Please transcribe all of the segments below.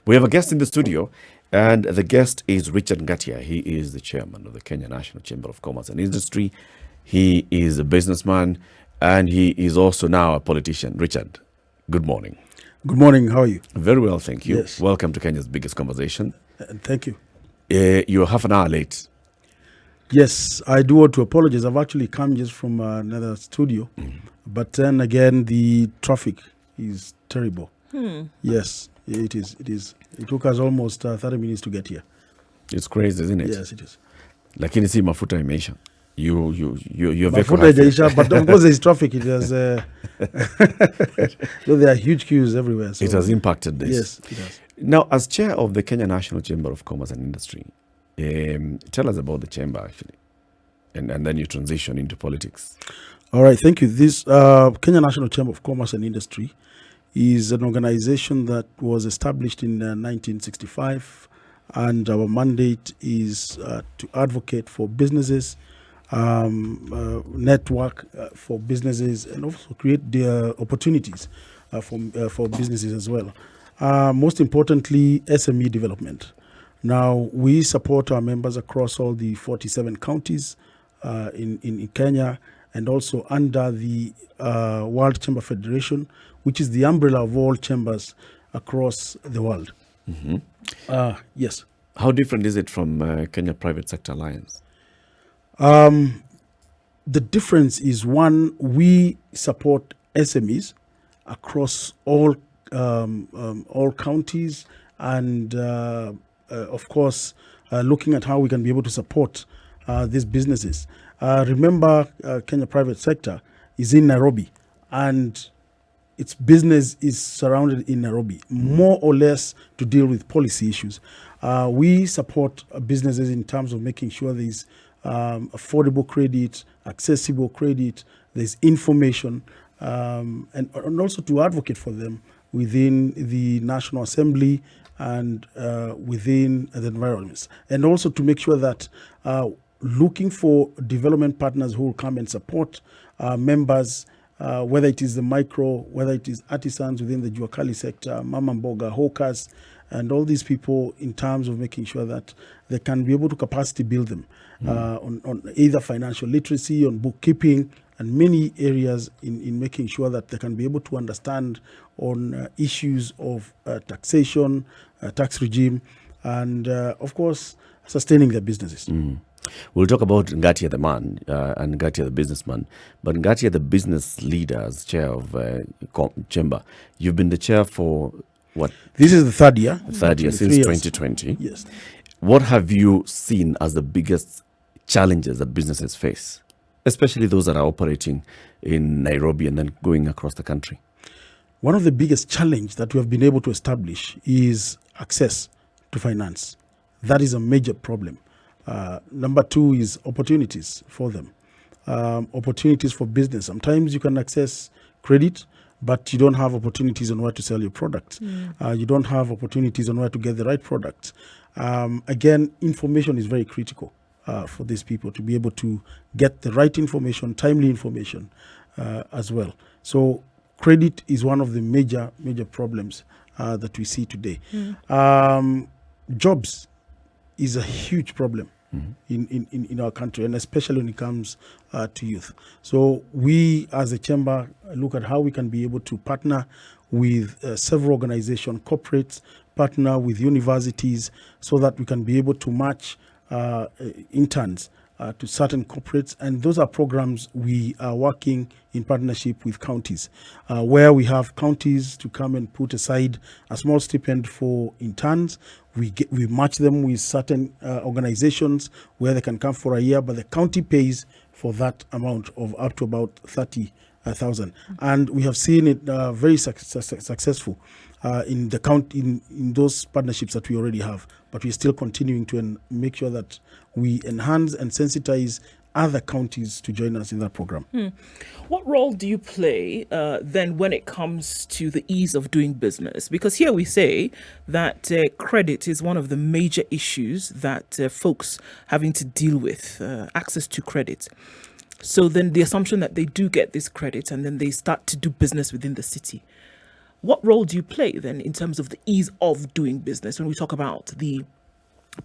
We have a guest in the studio, and the guest is Richard NGATIA. He is the chairman of the Kenya National Chamber of Commerce and Industry. He is a businessman, and he is also now a politician. Richard, good morning. Good morning. How are you? Very well, thank you. Yes. Welcome to Kenya's biggest conversation. Thank you. You're half an hour late. Yes, I do want to apologize. I've actually come just from another studio, but then again, the traffic is terrible. Yes, it is. It is. It took us almost 30 minutes to get here. It's crazy, isn't it? Yes, it is. Lakini si mafuta imeisha. Your vehicle Mafuta ijaisha, but of course there's traffic. It has. There are huge queues everywhere. So it has impacted this. Yes, it has. Now, as chair of the Kenya National Chamber of Commerce and Industry, tell us about the chamber actually, and then you transition into politics. All right, thank you. This Kenya National Chamber of Commerce and Industry is an organization that was established in 1965, and our mandate is to advocate for businesses, network for businesses, and also create the opportunities for businesses as well. Most importantly, SME development. Now, we support our members across all the 47 counties in Kenya, and also under the World Chamber Federation, which is the umbrella of all chambers across the world. Yes. How different is it from Kenya Private Sector Alliance? The difference is, one, we support SMEs across all counties, and of course, looking at how we can be able to support these businesses. Remember, Kenya Private Sector is in Nairobi, and its business is surrounded in Nairobi, more or less to deal with policy issues. We support businesses in terms of making sure there's affordable credit, accessible credit, there's information, and also to advocate for them within the National Assembly and within the environments. And also to make sure that looking for development partners who will come and support members, whether it is the micro, whether it is artisans within the Juakali sector, Mama Mboga, hawkers, and all these people, in terms of making sure that they can be able to capacity build them on either financial literacy, on bookkeeping, and many areas in making sure that they can be able to understand on issues of taxation, tax regime, and of course, sustaining their businesses. We'll talk about NGATIA the man and NGATIA the businessman, but NGATIA the business leader as chair of chamber. You've been the chair for what? This is the third year. Third year since 2020. Yes. What have you seen as the biggest challenges that businesses face, especially those that are operating in Nairobi and then going across the country? One of the biggest challenges that we have been able to establish is access to finance. That is a major problem. Number two is opportunities for them. Opportunities for business. Sometimes you can access credit, but you don't have opportunities on where to sell your product. You don't have opportunities on where to get the right product. Again, information is very critical for these people to be able to get the right information, timely information as well. So credit is one of the major problems that we see today. Jobs is a huge problem in our country, and especially when it comes to youth. So we as a chamber look at how we can be able to partner with several organizations, corporates, partner with universities, so that we can be able to match interns to certain corporates. And those are programs we are working in partnership with counties, where we have counties to come and put aside a small stipend for interns. We match them with certain organizations where they can come for a year, but the county pays for that amount of up to about 30,000. And we have seen it very successful in the in those partnerships that we already have. But we're still continuing to make sure that we enhance and sensitize other counties to join us in that program. What role do you play then when it comes to the ease of doing business? Because here we say that credit is one of the major issues that folks having to deal with, access to credit. So then the assumption that they do get this credit and then they start to do business within the city. what role do you play then in terms of the ease of doing business when we talk about the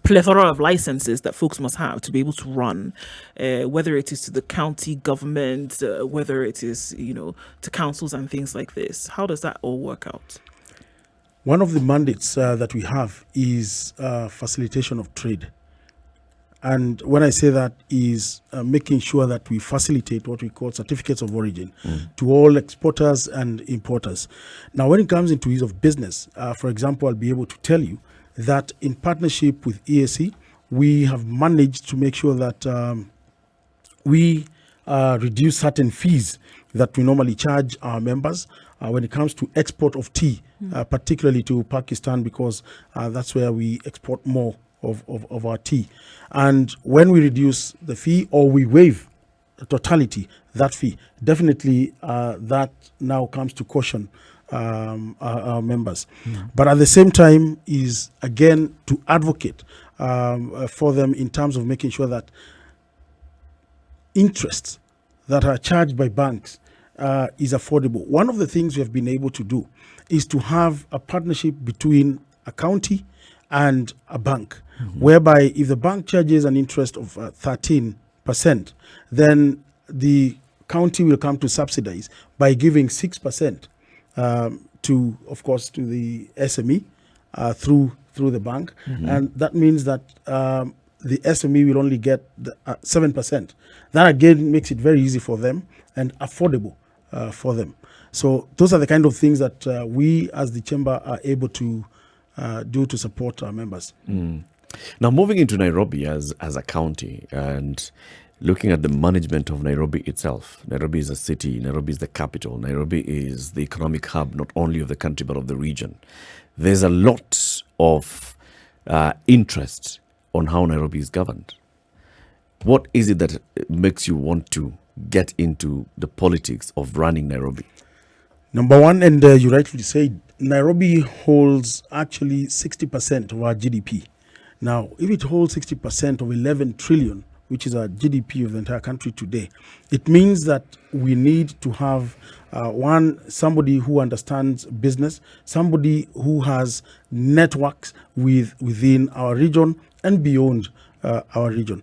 plethora of licenses that folks must have to be able to run, whether it is to the county government, whether it is, to councils and things like this? How does that all work out? One of the mandates that we have is facilitation of trade. And when I say that is making sure that we facilitate what we call certificates of origin to all exporters and importers. Now, when it comes into ease of business, for example, I'll be able to tell you that in partnership with EAC, we have managed to make sure that we reduce certain fees that we normally charge our members when it comes to export of tea, particularly to Pakistan, because that's where we export more of our tea. And when we reduce the fee or we waive the totality, that fee, definitely that now comes to caution our members. But at the same time is, again, to advocate for them in terms of making sure that interests that are charged by banks is affordable. One of the things we have been able to do is to have a partnership between a county and a bank, whereby if the bank charges an interest of 13%, then the county will come to subsidize by giving 6% to, of course, to the SME through the bank. And that means that the SME will only get 7%. That again makes it very easy for them and affordable for them. So those are the kind of things that we as the chamber are able to do to support our members. Now, moving into Nairobi as a county and looking at the management of Nairobi itself. Nairobi is a city. Nairobi is the capital. Nairobi is the economic hub, not only of the country, but of the region. There's a lot of interest on how Nairobi is governed. What is it that makes you want to get into the politics of running Nairobi? Number one, and you rightly said, Nairobi holds actually 60% of our GDP. Now, if it holds 60% of 11 trillion, which is our GDP of the entire country today, it means that we need to have somebody who understands business, somebody who has networks within our region and beyond our region,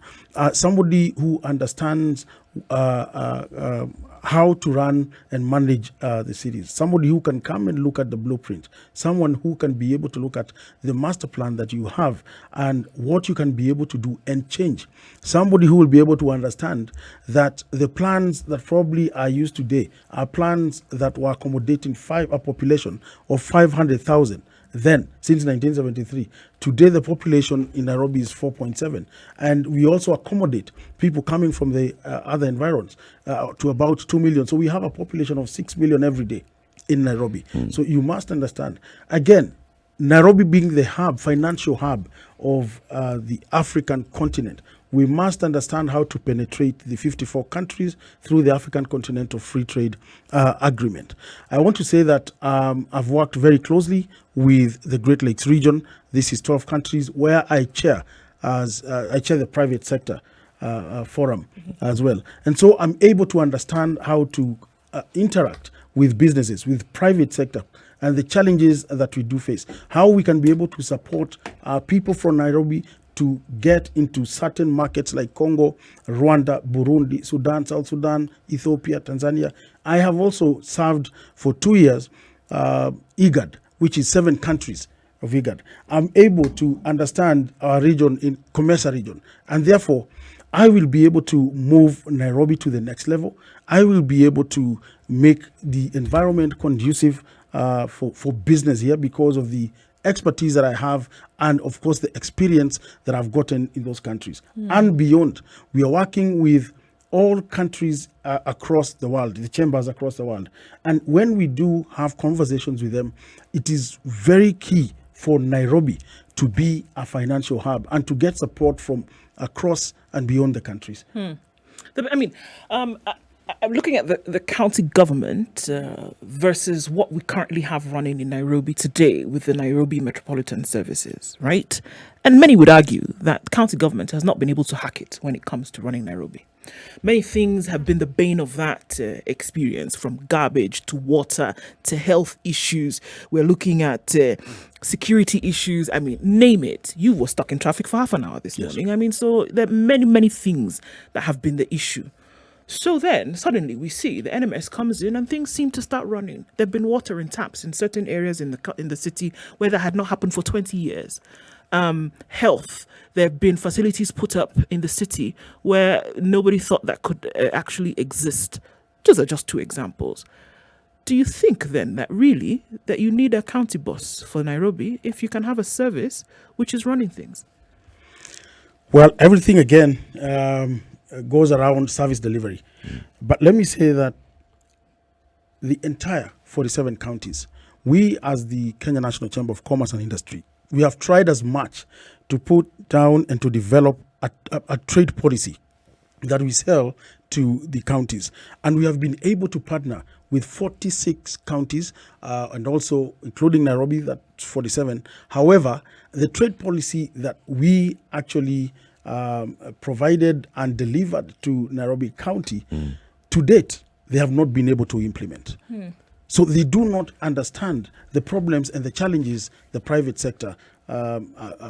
somebody who understands how to run and manage the cities, somebody who can come and look at the blueprint, someone who can be able to look at the master plan that you have and what you can be able to do and change, somebody who will be able to understand that the plans that probably are used today are plans that were accommodating a population of 500,000 then, since 1973. Today, the population in Nairobi is 4.7. And we also accommodate people coming from the other environs to about 2 million. So we have a population of 6 million every day in Nairobi. So you must understand, again, Nairobi being the hub, financial hub of the African continent, we must understand how to penetrate the 54 countries through the African Continental Free Trade Agreement. I want to say that I've worked very closely with the Great Lakes region. This is 12 countries where I chair the private sector forum as well. And so I'm able to understand how to interact with businesses, with private sector, and the challenges that we do face, how we can be able to support our people from Nairobi to get into certain markets like Congo, Rwanda, Burundi, Sudan, South Sudan, Ethiopia, Tanzania. I have also served for 2 years IGAD, which is 7 countries of IGAD. I'm able to understand our region in COMESA region, and therefore I will be able to move Nairobi to the next level. I will be able to make the environment conducive for business here because of the expertise that I have and, of course, the experience that I've gotten in those countries. And beyond, we are working with all countries across the world, the chambers across the world. And when we do have conversations with them, it is very key for Nairobi to be a financial hub and to get support from across and beyond the countries. I mean, I'm looking at the county government versus what we currently have running in Nairobi today with the Nairobi Metropolitan Services, right? And many would argue that county government has not been able to hack it when it comes to running Nairobi. Many things have been the bane of that experience, from garbage to water to health issues. We're looking at security issues. I mean, name it. You were stuck in traffic for half an hour this morning. I mean, so there are many, many things that have been the issue. So then suddenly we see the NMS comes in and things seem to start running. There have been water in taps in certain areas in the city where that had not happened for 20 years. Health, there have been facilities put up in the city where nobody thought that could actually exist. Those are just two examples. Do you think then that really that you need a county boss for Nairobi if you can have a service which is running things? Well, everything again goes around service delivery. But let me say that the entire 47 counties, we as the Kenya National Chamber of Commerce and Industry, we have tried as much to put down and to develop a trade policy that we sell to the counties. And we have been able to partner with 46 counties and also including Nairobi, that's 47. However, the trade policy that we actually provided and delivered to Nairobi County, to date, they have not been able to implement. So they do not understand the problems and the challenges the private sector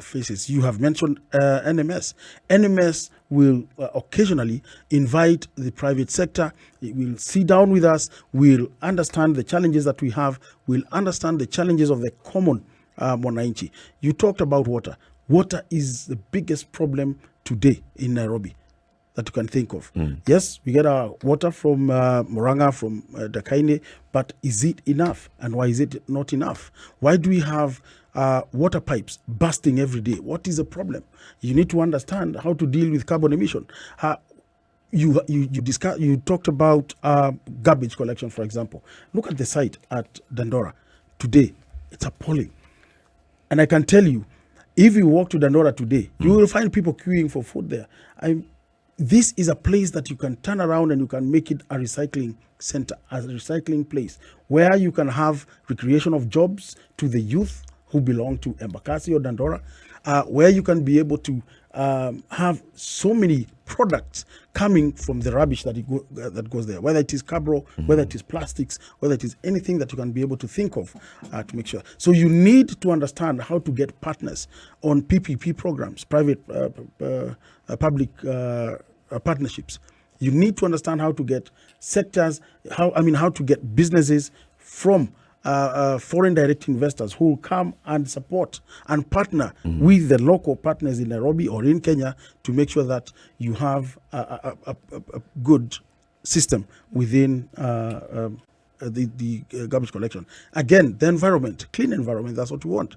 faces. You have mentioned NMS. NMS will occasionally invite the private sector. It will sit down with us. We'll understand the challenges that we have. We'll understand the challenges of the common mwananchi. You talked about water. Water is the biggest problem today in Nairobi that you can think of. Yes, we get our water from Murang'a, from Dakaine, but is it enough? And why is it not enough? Why do we have water pipes bursting every day? What is the problem? You need to understand how to deal with carbon emission. You talked about garbage collection, for example. Look at the site at Dandora today. It's appalling. And I can tell you, if you walk to Dandora today, you will find people queuing for food there. This is a place that you can turn around and you can make it a recycling center, a recycling place, where you can have recreation of jobs to the youth who belong to Embakasi or Dandora, where you can be able to have so many products coming from the rubbish that goes there, whether it is cabro, whether it is plastics, whether it is anything that you can be able to think of to make sure. So you need to understand how to get partners on PPP programs, private public partnerships. You need to understand how to get sectors, how to get businesses from foreign direct investors who will come and support and partner with the local partners in Nairobi or in Kenya to make sure that you have a good system within the garbage collection. Again, the environment, clean environment, that's what we want.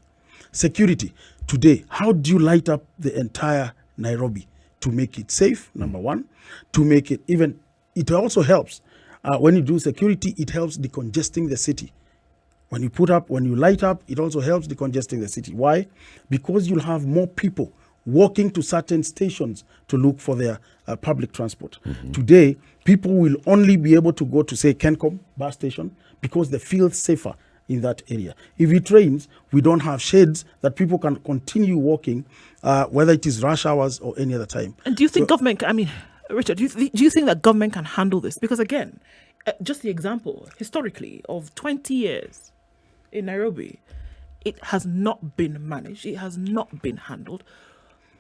Security. Today, how do you light up the entire Nairobi to make it safe, number one, to make it even, it also helps. When you do security, it helps decongesting the city. When you light up, it also helps decongesting the city. Why? Because you'll have more people walking to certain stations to look for their public transport. Today, people will only be able to go to, say, Kencom bus station because they feel safer in that area. If it rains, we don't have shades that people can continue walking, whether it is rush hours or any other time. And do you think government, Richard, do you think that government can handle this? Because again, just the example, historically, of 20 years in Nairobi, it has not been managed. It has not been handled.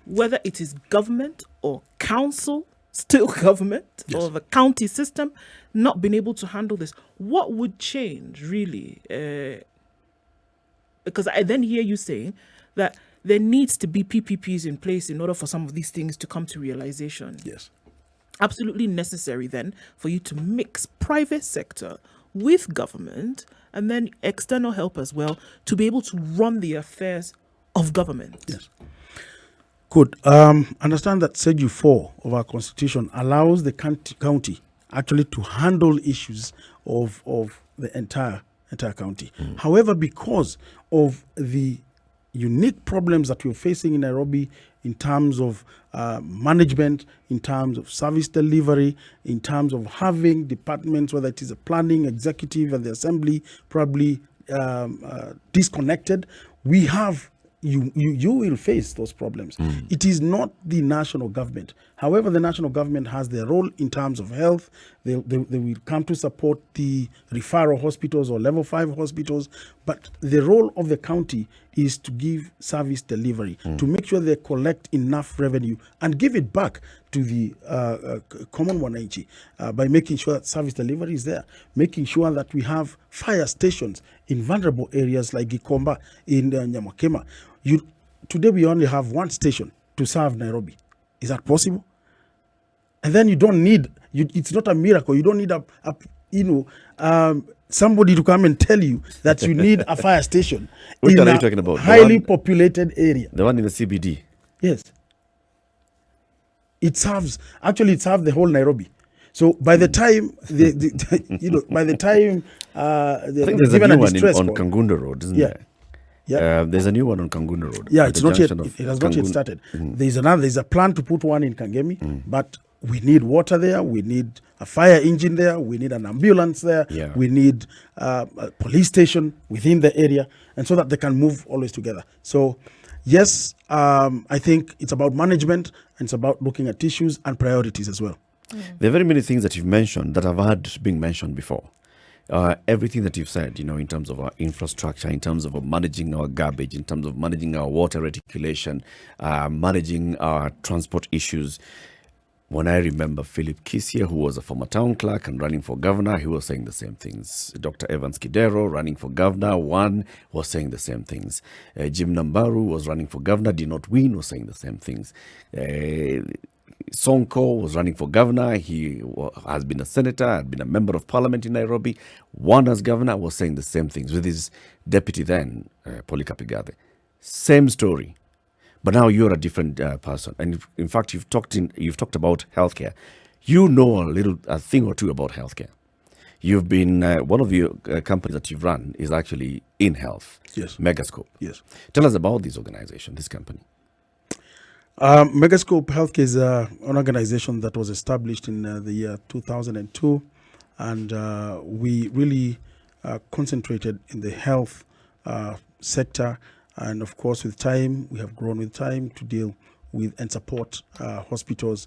Whether it is government or council, still government, or the county system, not been able to handle this. What would change, really? Because I then hear you saying that there needs to be PPPs in place in order for some of these things to come to realization. Yes. Absolutely necessary then for you to mix private sector with government and then external help as well to be able to run the affairs of government. Yes. Good. Understand that Schedule 4 of our Constitution allows the county actually to handle issues of the entire county. However, because of the unique problems that we're facing in Nairobi in terms of management, in terms of service delivery, in terms of having departments, whether it is a planning, executive, and the assembly, probably disconnected. We have you will face those problems. It is not the national government. However, the national government has their role in terms of health. They will come to support the referral hospitals or level 5 hospitals. But the role of the county is to give service delivery, to make sure they collect enough revenue and give it back to the common wananchi by making sure that service delivery is there, making sure that we have fire stations in vulnerable areas like Gikomba in Nyamakema. Today we only have one station to serve Nairobi. Is that possible? And then you don't need, it's not a miracle. You don't need somebody to come and tell you that you need a fire station Which in one are you a talking about? highly populated area. The one in the CBD. Yes. It serves the whole Nairobi. So by the time by the time I think there's a given new a one distress on call, Kangunda Road, isn't Yeah. there? yeah, There's a new one on Kangunda Road. yeah, at it's the not yet. junction of It has not yet Kangun- started. There's a plan to put one in Kangemi, but we need water there. We need a fire engine there. We need an ambulance there. Yeah. We need a police station within the area, and so that they can move always together. So, yes, I think it's about management and it's about looking at issues and priorities as well. There are very many things that you've mentioned that I've heard being mentioned before. Everything that you've said, in terms of our infrastructure, in terms of managing our garbage, in terms of managing our water reticulation, managing our transport issues. When I remember Philip Kisia, who was a former town clerk and running for governor, he was saying the same things. Dr. Evans Kidero, running for governor, was saying the same things. Jim Nambaru was running for governor, did not win, was saying the same things. Sonko was running for governor. He has been a senator, had been a member of parliament in Nairobi. Won as governor, was saying the same things with his deputy then, Polycarp Igathe. Same story. But now you're a different person. And in fact, you've talked about healthcare. You know a thing or two about healthcare. You've been, one of your companies that you've run is actually in health. Yes. Megascope. Yes. Tell us about this organization, this company. Megascope Healthcare is an organization that was established in the year 2002, and we really concentrated in the health sector. And of course, with time, we have grown with time to deal with and support hospitals.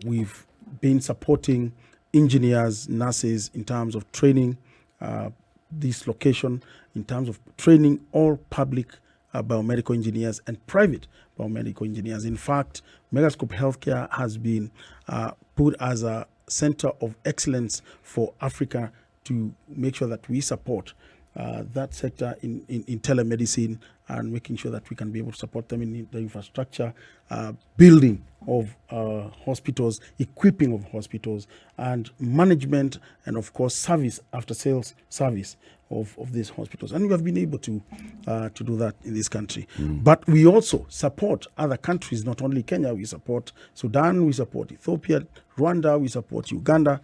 We've been supporting engineers, nurses in terms of training this location, in terms of training all public biomedical engineers and private biomedical engineers. In fact, Megascope Healthcare has been put as a center of excellence for Africa to make sure that we support that sector in telemedicine and making sure that we can be able to support them in the infrastructure, building of hospitals, equipping of hospitals, and management, and of course service, after sales service of these hospitals. And we have been able to do that in this country. But we also support other countries, not only Kenya. We support Sudan, we support Ethiopia, Rwanda, we support Uganda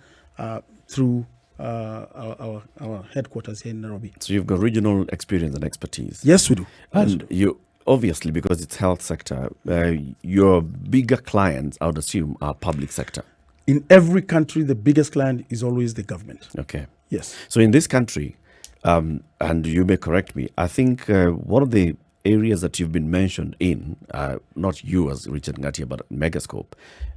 through our headquarters here in Nairobi. So you've got regional experience and expertise. Yes, we do. And you obviously, because it's health sector, your bigger clients, I would assume, are public sector. In every country, the biggest client is always the government. Okay. Yes. So in this country, and you may correct me, I think one of the areas that you've been mentioned in, not you as Richard NGATIA, but Megascope,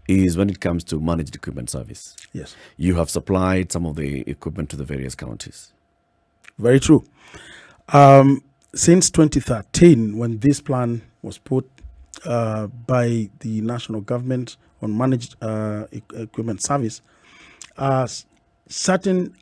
is when it comes to managed equipment service. Yes. You have supplied some of the equipment to the various counties. Very true. Since 2013, when this plan was put by the national government on managed equipment service, certain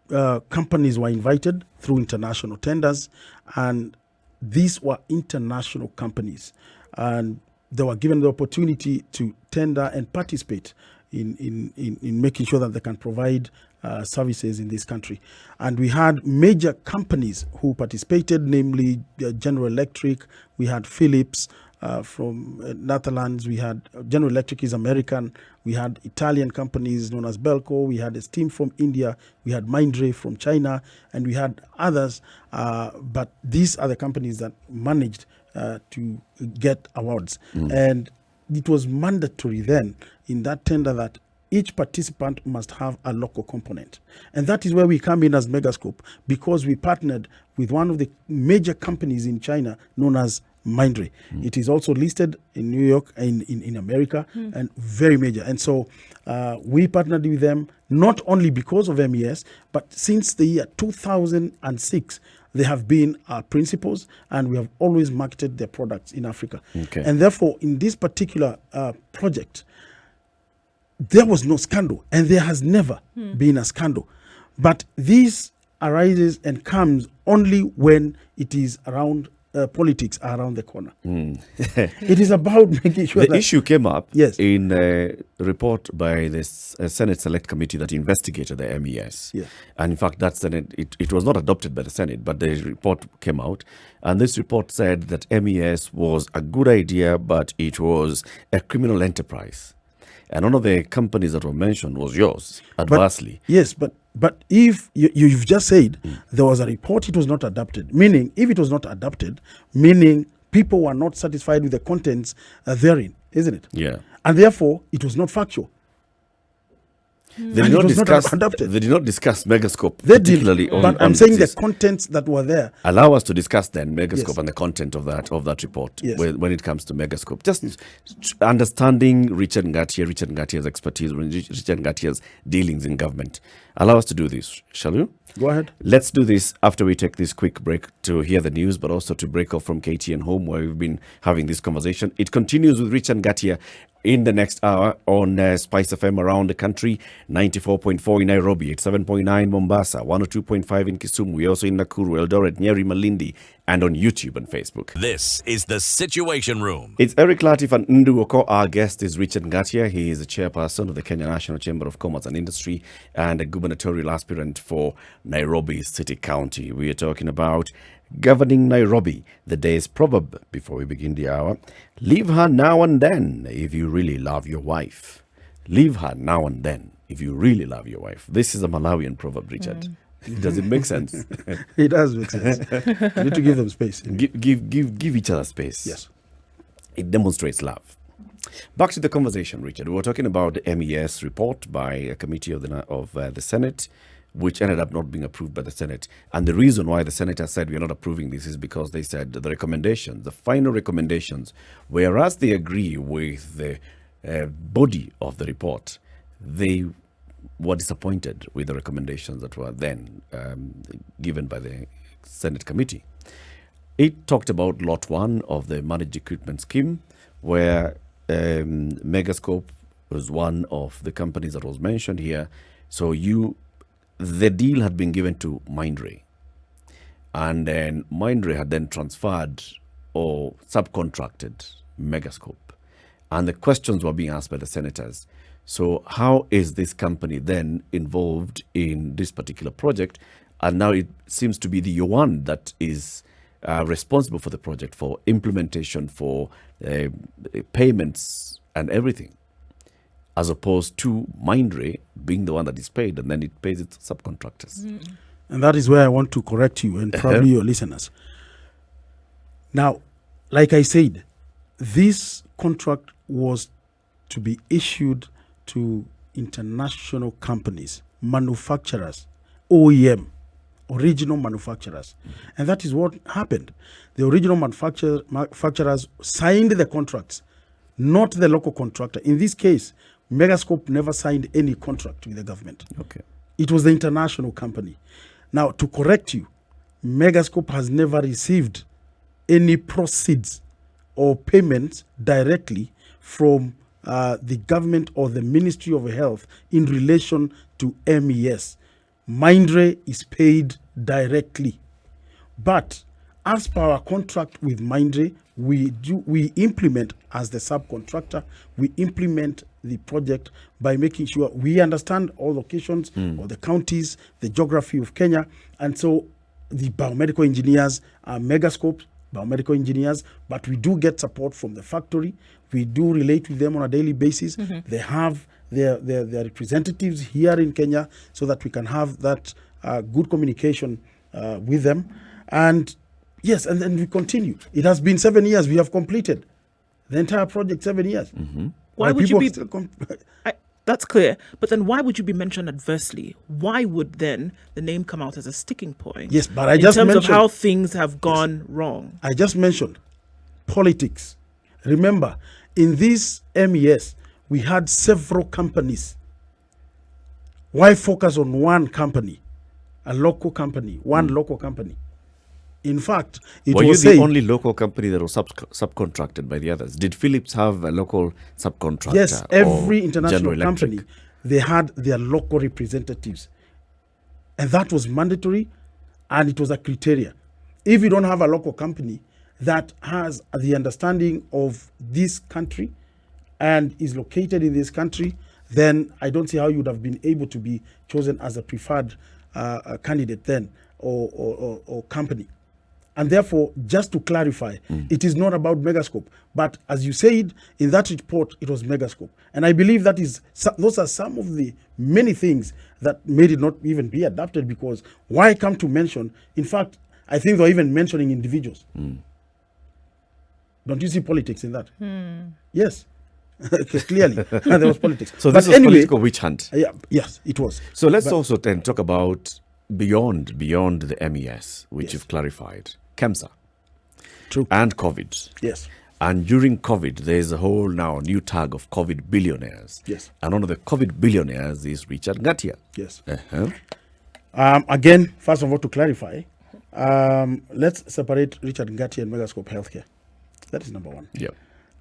companies were invited through international tenders, and these were international companies, and they were given the opportunity to tender and participate in making sure that they can provide services in this country. And we had major companies who participated, namely General Electric, we had Philips, Netherlands. We had General Electric is American. We had Italian companies known as Belco. We had a Steam from India. We had Mindray from China, and we had others. But these are the companies that managed to get awards. And it was mandatory then in that tender that each participant must have a local component. And that is where we come in as Megascope, because we partnered with one of the major companies in China known as Mindray. It is also listed in New York, in America, and very major. And so we partnered with them not only because of MES, but since the year 2006, they have been our principals, and we have always marketed their products in Africa. Okay. And therefore, in this particular project, there was no scandal, and there has never been a scandal. But this arises and comes only when it is around politics are around the corner. It is about making sure The issue came up Yes. in a report by the Senate Select Committee that investigated the MES. Yeah. And in fact, that Senate, it was not adopted by the Senate, but the report came out. And this report said that MES was a good idea, but it was a criminal enterprise. And one of the companies that were mentioned was yours, adversely. Yes, but if you've just said there was a report, it was not adopted. Meaning, if it was not adopted, meaning people were not satisfied with the contents therein, isn't it? Yeah. And therefore, it was not factual. They And did, it not was not discuss, adopted. they did not discuss Megascope, They particularly did, on but on I'm saying this. the contents that were there. Allow us to discuss then Megascope Yes. and the content of that report Yes. when it comes to Megascope. Just understanding Richard Ngatia's expertise, Richard Ngatia's dealings in government. Allow us to do this, shall you? Go ahead. Let's do this after we take this quick break to hear the news, but also to break off from KTN Home, where we've been having this conversation. It continues with Richard Ngatia in the next hour on SpiceFM around the country, 94.4 in Nairobi, 87.9 Mombasa, 102.5 in Kisumu. We're also in Nakuru, Eldoret, Nyeri, Malindi, and on YouTube and Facebook. This is the Situation Room. It's Eric Latif and Nduoko. Our guest is Richard Ngatia. He is the chairperson of the Kenya National Chamber of Commerce and Industry and a gubernatorial aspirant for Nairobi City County. We are talking about governing Nairobi. The day's proverb before we begin the hour: leave her now and then if you really love your wife. Leave her now and then if you really love your wife. This is a Malawian proverb, Richard. Does it make sense? It does make sense. You need to give them space. Give each other space. Yes. It demonstrates love. Back to the conversation, Richard. We were talking about the MES report by a committee of the Senate, which ended up not being approved by the Senate. And the reason why the Senators said we're not approving this is because they said the recommendations, the final recommendations, whereas they agree with the body of the report, they were disappointed with the recommendations that were then given by the Senate committee. It talked about Lot 1 of the Managed Equipment Scheme, where Megascope was one of the companies that was mentioned here. So the deal had been given to Mindray, and then Mindray had then transferred or subcontracted Megascope, and the questions were being asked by the senators. So how is this company then involved in this particular project? And now it seems to be the one that is responsible for the project, for implementation, for payments and everything, as opposed to Mindray being the one that is paid, and then it pays its subcontractors. And that is where I want to correct you and probably your listeners. Now, like I said, this contract was to be issued to international companies, manufacturers, OEM, original manufacturers. And that is what happened. The original manufacturers signed the contracts, not the local contractor. In this case, Megascope never signed any contract with the government. Okay. It was the international company. Now, to correct you, Megascope has never received any proceeds or payments directly from the government or the Ministry of Health in relation to MES. Mindray is paid directly. But as per our contract with Mindray, we implement as the subcontractor, we implement the project by making sure we understand all locations, all the counties, the geography of Kenya. And so the biomedical engineers are Megascope, biomedical engineers, but we do get support from the factory. We do relate with them on a daily basis. They have their representatives here in Kenya so that we can have that good communication with them. And yes, and then we continue. It has been 7 years. We have completed the entire project, 7 years. Why would you be... Still That's clear. But then why would you be mentioned adversely? Why would then the name come out as a sticking point? Yes, but I just mentioned... in terms of how things have gone wrong. I just mentioned politics. Remember, in this MES, we had several companies. Why focus on one company, a local company, one local company? In fact, it Were was you the said, only local company that was subcontracted by the others? Did Philips have a local subcontractor? yes, every international General Electric? company, they had their local representatives. And that was mandatory, and it was a criteria. If you don't have a local company that has the understanding of this country and is located in this country, then I don't see how you would have been able to be chosen as a preferred candidate then or company. And therefore, just to clarify, it is not about Megascope. But as you said, in that report, it was Megascope. And I believe that those are some of the many things that made it not even be adapted, because why come to mention? In fact, I think they're even mentioning individuals. Don't you see politics in that? Yes. Clearly, there was politics. So this was political witch hunt. Yes, it was. So let's also then talk about beyond the MES, which you've clarified. KEMSA. True. And COVID. Yes. And during COVID, there's a whole now new tag of COVID billionaires. Yes. And one of the COVID billionaires is Richard NGATIA. Yes. Uh-huh. Again, first of all, to clarify, let's separate Richard NGATIA and Megascope Healthcare. That is number one. Yeah.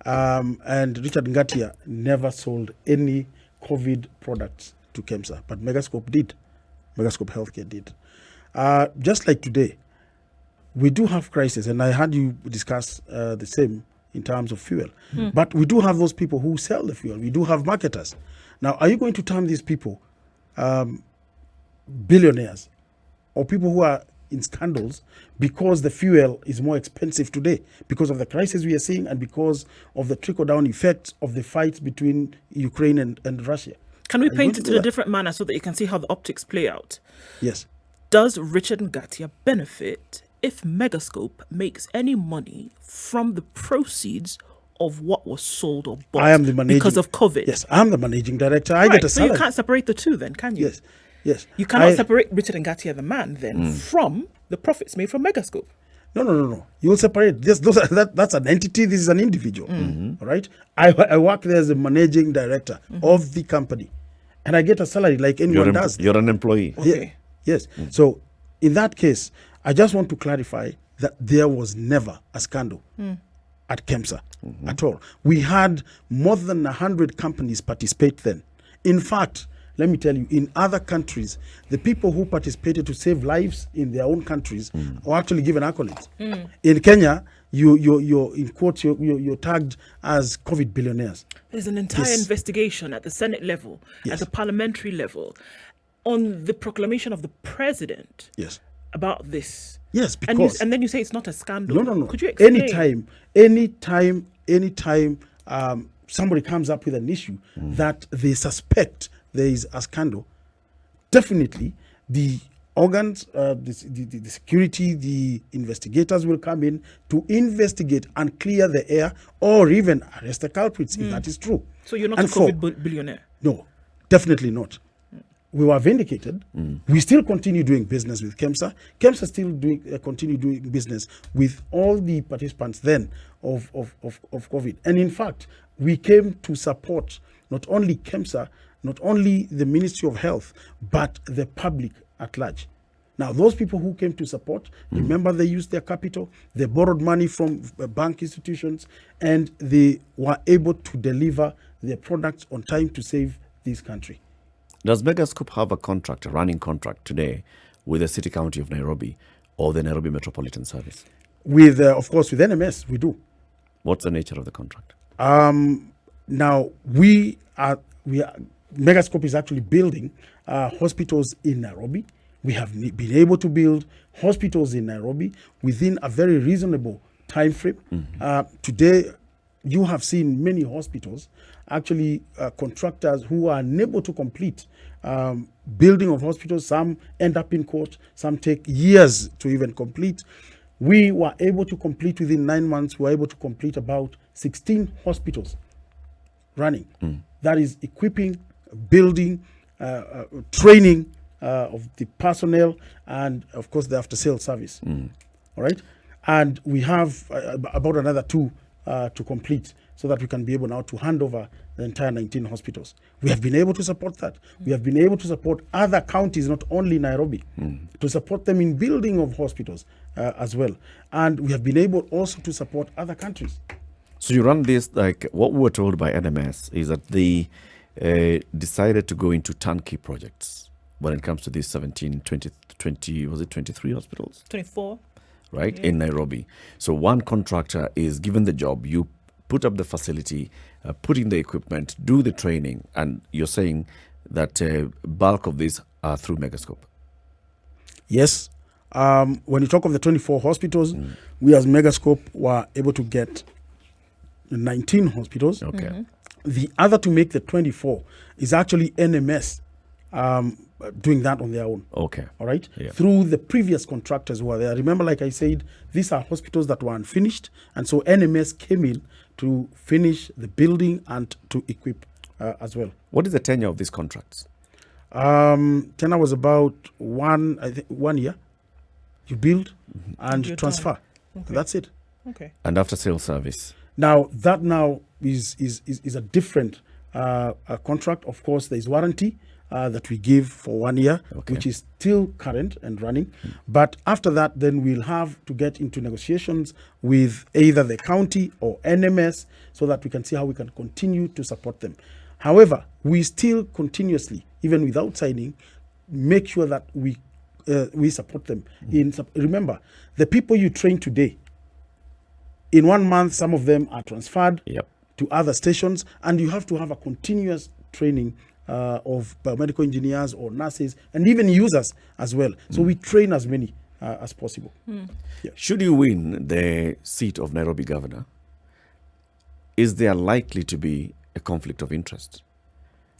And Richard NGATIA never sold any COVID products to KEMSA, but Megascope did. Megascope Healthcare did. Just like today, we do have crisis, and I had you discuss the same in terms of fuel. But we do have those people who sell the fuel. We do have marketers. Now, are you going to term these people billionaires or people who are in scandals because the fuel is more expensive today, because of the crisis we are seeing and because of the trickle-down effects of the fights between Ukraine and Russia? Can we paint it in a different manner so that you can see how the optics play out? Yes. Does Richard NGATIA benefit if Megascope makes any money from the proceeds of what was sold or bought I am the managing, because of COVID? Yes, I'm the managing director. I get a salary. So you can't separate the two then, can you? Yes, yes. You cannot separate Richard NGATIA, the man, then, from the profits made from Megascope. No. You will separate this. That's an entity. This is an individual. All right. I work there as a managing director of the company, and I get a salary like anyone does. You're an employee. Okay. Yes. So in that case, I just want to clarify that there was never a scandal at KEMSA at all. We had more than 100 companies participate then. In fact, let me tell you, in other countries, the people who participated to save lives in their own countries are actually given accolades. In Kenya, you're in quotes, you're tagged as COVID billionaires. There's an entire investigation at the Senate level, at the parliamentary level, on the proclamation of the president about this. Yes, because... And then you say it's not a scandal. No. Could you explain? Anytime somebody comes up with an issue that they suspect there is a scandal, definitely the organs, the security, the investigators will come in to investigate and clear the air, or even arrest the culprits if that is true. So you're not a COVID billionaire? No, definitely not. We were vindicated. We still continue doing business with KEMSA. KEMSA still continue doing business with all the participants then of COVID. And in fact, we came to support not only KEMSA, not only the Ministry of Health, but the public at large. Now, those people who came to support, remember, they used their capital, they borrowed money from bank institutions, and they were able to deliver their products on time to save this country. Does Megascope have a running contract today with the City County of Nairobi or the Nairobi Metropolitan Service? With, of course, with NMS, we do. What's the nature of the contract? Now, Megascope is actually building hospitals in Nairobi. We have been able to build hospitals in Nairobi within a very reasonable time frame. Today, you have seen many hospitals, actually contractors who are unable to complete building of hospitals. Some end up in court, some take years to even complete. We were able to complete within 9 months. We were able to complete about 16 hospitals running. That is equipping, building, training of the personnel, and of course the after-sales service. All right, and we have about another 2 to complete, so that we can be able now to hand over the entire 19 hospitals. We have been able to support that. We have been able to support other counties, not only Nairobi, to support them in building of hospitals as well. And we have been able also to support other countries. So you run this, like what we were told by NMS is that they decided to go into turnkey projects when it comes to these 17, 20, was it 23 hospitals? 24. Right, in Nairobi. So one contractor is given the job, you put up the facility, put in the equipment, do the training, and you're saying that bulk of these are through Megascope. Yes. When you talk of the 24 hospitals, we as Megascope were able to get 19 hospitals. Okay. The other to make the 24 is actually NMS doing that on their own. Okay. All right. Yeah. Through the previous contractors who were there. Remember, like I said, these are hospitals that were unfinished. And so NMS came in to finish the building and to equip as well. What is the tenure of these contracts? Tenure was about 1 year. You build and You're transfer. Okay. That's it. Okay. And after sales service? Now, that now is a different contract. Of course, there is warranty that we give for 1 year, which is still current and running. But after that, then we'll have to get into negotiations with either the county or NMS so that we can see how we can continue to support them. However, we still continuously, even without signing, make sure that we support them. Remember, the people you train today, in 1 month, some of them are transferred to other stations, and you have to have a continuous training of biomedical engineers or nurses and even users as well. So we train as many as possible. Should you win the seat of Nairobi governor, is there likely to be a conflict of interest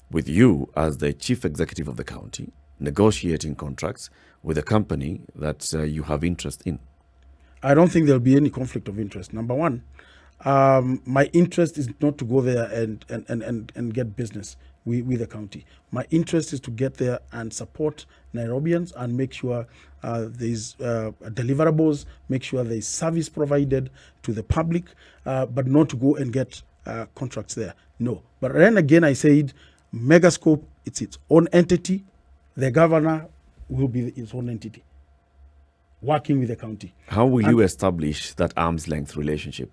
with you as the chief executive of the county negotiating contracts with a company that you have interest in? I don't think there'll be any conflict of interest. Number one, my interest is not to go there and get business with the county. My interest is to get there and support Nairobians and make sure there's deliverables, make sure there's service provided to the public, but not to go and get contracts there. No. But then again, I said, Megascope, it's its own entity. The governor will be its own entity, working with the county. How will you establish that arm's length relationship?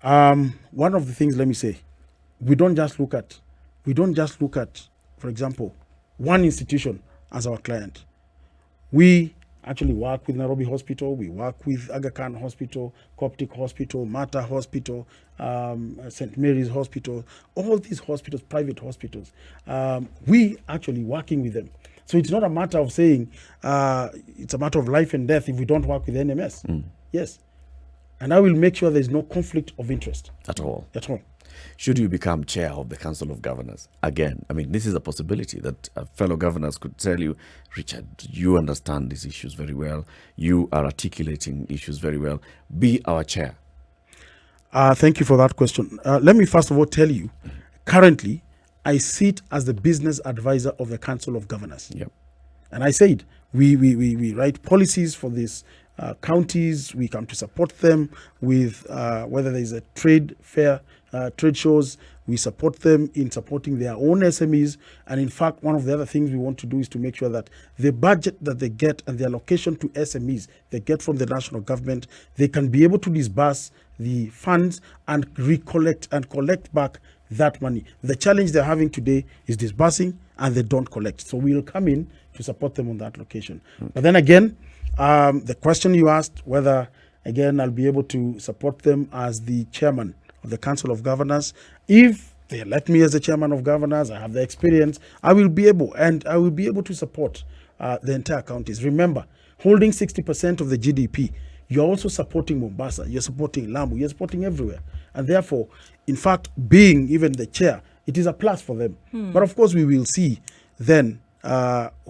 One of the things, let me say, we don't just look at, for example, one institution as our client. We actually work with Nairobi Hospital, we work with Aga Khan Hospital, Coptic Hospital, Mata Hospital, St. Mary's Hospital, all these hospitals, private hospitals. We actually working with them. So it's not a matter of saying it's a matter of life and death if we don't work with NMS. Yes. And I will make sure there's no conflict of interest. At all? At all. Should you become chair of the Council of Governors? Again, I mean, this is a possibility that fellow governors could tell you, Richard, you understand these issues very well. You are articulating issues very well. Be our chair. Thank you for that question. Let me first of all tell you, currently, I sit as the business advisor of the Council of Governors. Yep. And I said, we write policies for these counties. We come to support them with whether there is a trade fair, trade shows. We support them in supporting their own SMEs. And in fact, one of the other things we want to do is to make sure that the budget that they get and the allocation to SMEs they get from the national government, they can be able to disburse the funds and recollect and collect back that money. The challenge they're having today is disbursing and they don't collect. So we'll come in to support them on that location. But then again, the question you asked, whether, again, I'll be able to support them as the chairman of the Council of Governors. If they elect me as the chairman of governors, I have the experience, I will be able to support the entire counties. Remember, holding 60% of the GDP you're also supporting Mombasa, you're supporting Lamu, you're supporting everywhere. And therefore, in fact, being even the chair, it is a plus for them. But of course, we will see then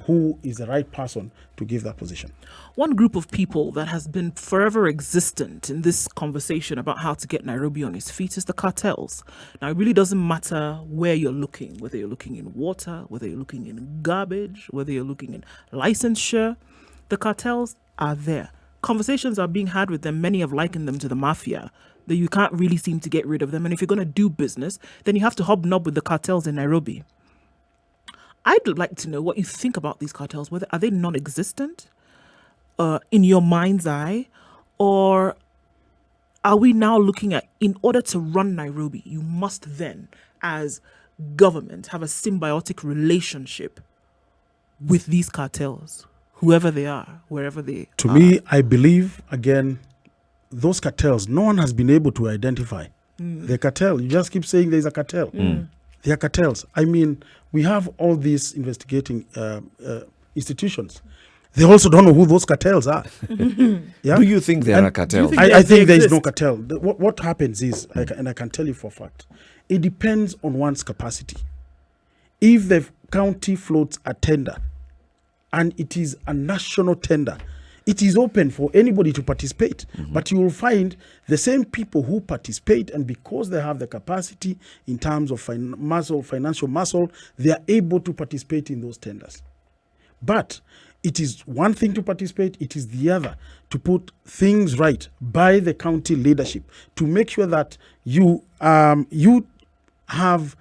who is the right person to give that position. One group of people that has been forever existent in this conversation about how to get Nairobi on its feet is the cartels. Now, it really doesn't matter where you're looking, whether you're looking in water, whether you're looking in garbage, whether you're looking in licensure, the cartels are there. Conversations are being had with them. Many have likened them to the mafia, that you can't really seem to get rid of them. And if you're going to do business, then you have to hobnob with the cartels in Nairobi. I'd like to know what you think about these cartels. Whether are they non-existent in your mind's eye, or are we now looking at, in order to run Nairobi, you must then, as government, have a symbiotic relationship with these cartels, whoever they are, wherever they are? To me, I believe, again, those cartels, no one has been able to identify the cartel. You just keep saying there's a cartel. They are cartels. I mean, we have all these investigating institutions. They also don't know who those cartels are. Yeah? Do you think there are cartels? I think there is no cartel. What happens is, and I can tell you for a fact, it depends on one's capacity. If the county floats a tender and it is a national tender, it is open for anybody to participate. But you will find the same people who participate, and because they have the capacity in terms of financial muscle, they are able to participate in those tenders. But it is one thing to participate, it is the other to put things right by the county leadership to make sure that you have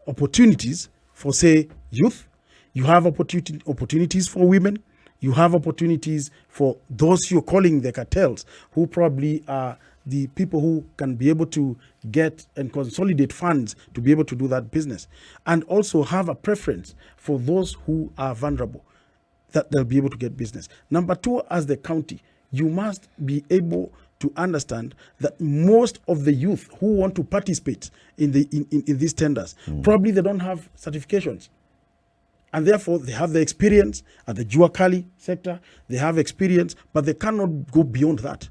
opportunities for, say, youth, you have opportunities for women, you have opportunities for those you're calling the cartels, who probably are the people who can be able to get and consolidate funds to be able to do that business, and also have a preference for those who are vulnerable, that they'll be able to get business. Number two, as the county, you must be able to understand that most of the youth who want to participate in these tenders, probably they don't have certifications. And therefore, they have the experience at the Jua Kali sector, they have experience, but they cannot go beyond that.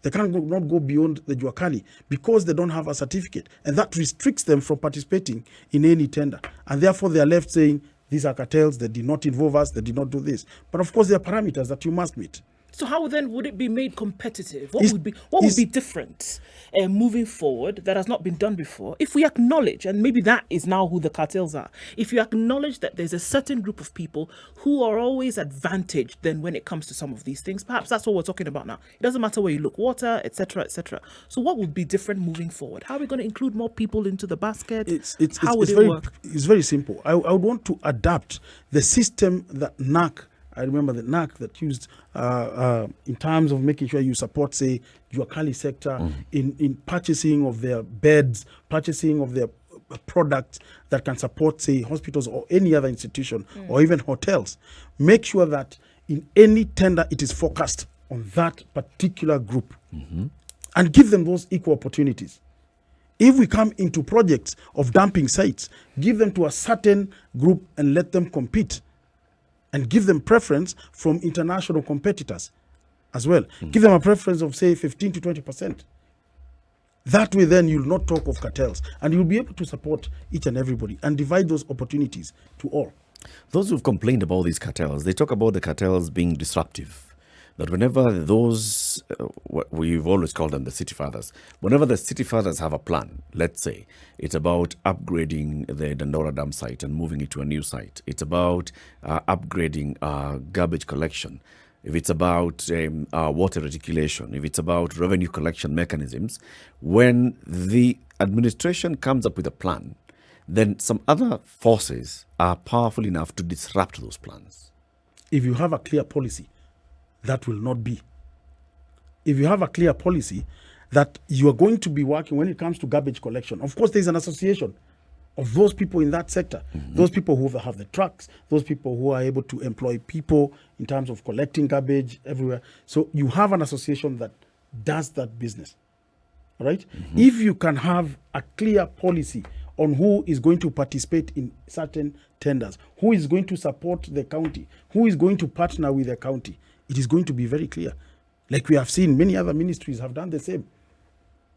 They cannot go beyond the Jua Kali because they don't have a certificate. And that restricts them from participating in any tender. And therefore, they are left saying, these are cartels, they did not involve us, they did not do this. But of course, there are parameters that you must meet. So how then would it be made competitive? What would be different moving forward that has not been done before? If we acknowledge, and maybe that is now who the cartels are, if you acknowledge that there's a certain group of people who are always advantaged then when it comes to some of these things, perhaps that's what we're talking about now. It doesn't matter where you look, water, etc., etc. So what would be different moving forward? How are we going to include more people into the basket? How would it work? It's very simple. I would want to adapt the system that NAC, I remember the NAC that used in terms of making sure you support, say, Jua Kali sector in purchasing of their beds, purchasing of their products that can support, say, hospitals or any other institution or even hotels. Make sure that in any tender it is focused on that particular group and give them those equal opportunities. If we come into projects of dumping sites, give them to a certain group and let them compete, and give them preference from international competitors as well. Give them a preference of, say, 15 to 20%. That way, then you'll not talk of cartels, and you'll be able to support each and everybody and divide those opportunities to all. Those who've complained about these cartels, they talk about the cartels being disruptive. That whenever those, we've always called them the city fathers, whenever the city fathers have a plan, let's say, it's about upgrading the Dandora Dam site and moving it to a new site. It's about upgrading garbage collection. If it's about water reticulation, if it's about revenue collection mechanisms, when the administration comes up with a plan, then some other forces are powerful enough to disrupt those plans. If you have a clear policy, that will not be. If you have a clear policy that you are going to be working when it comes to garbage collection, of course, there's an association of those people in that sector, those people who have the trucks, those people who are able to employ people in terms of collecting garbage everywhere. So you have an association that does that business. All right? If you can have a clear policy on who is going to participate in certain tenders, who is going to support the county, who is going to partner with the county, it is going to be very clear. Like we have seen many other ministries have done the same.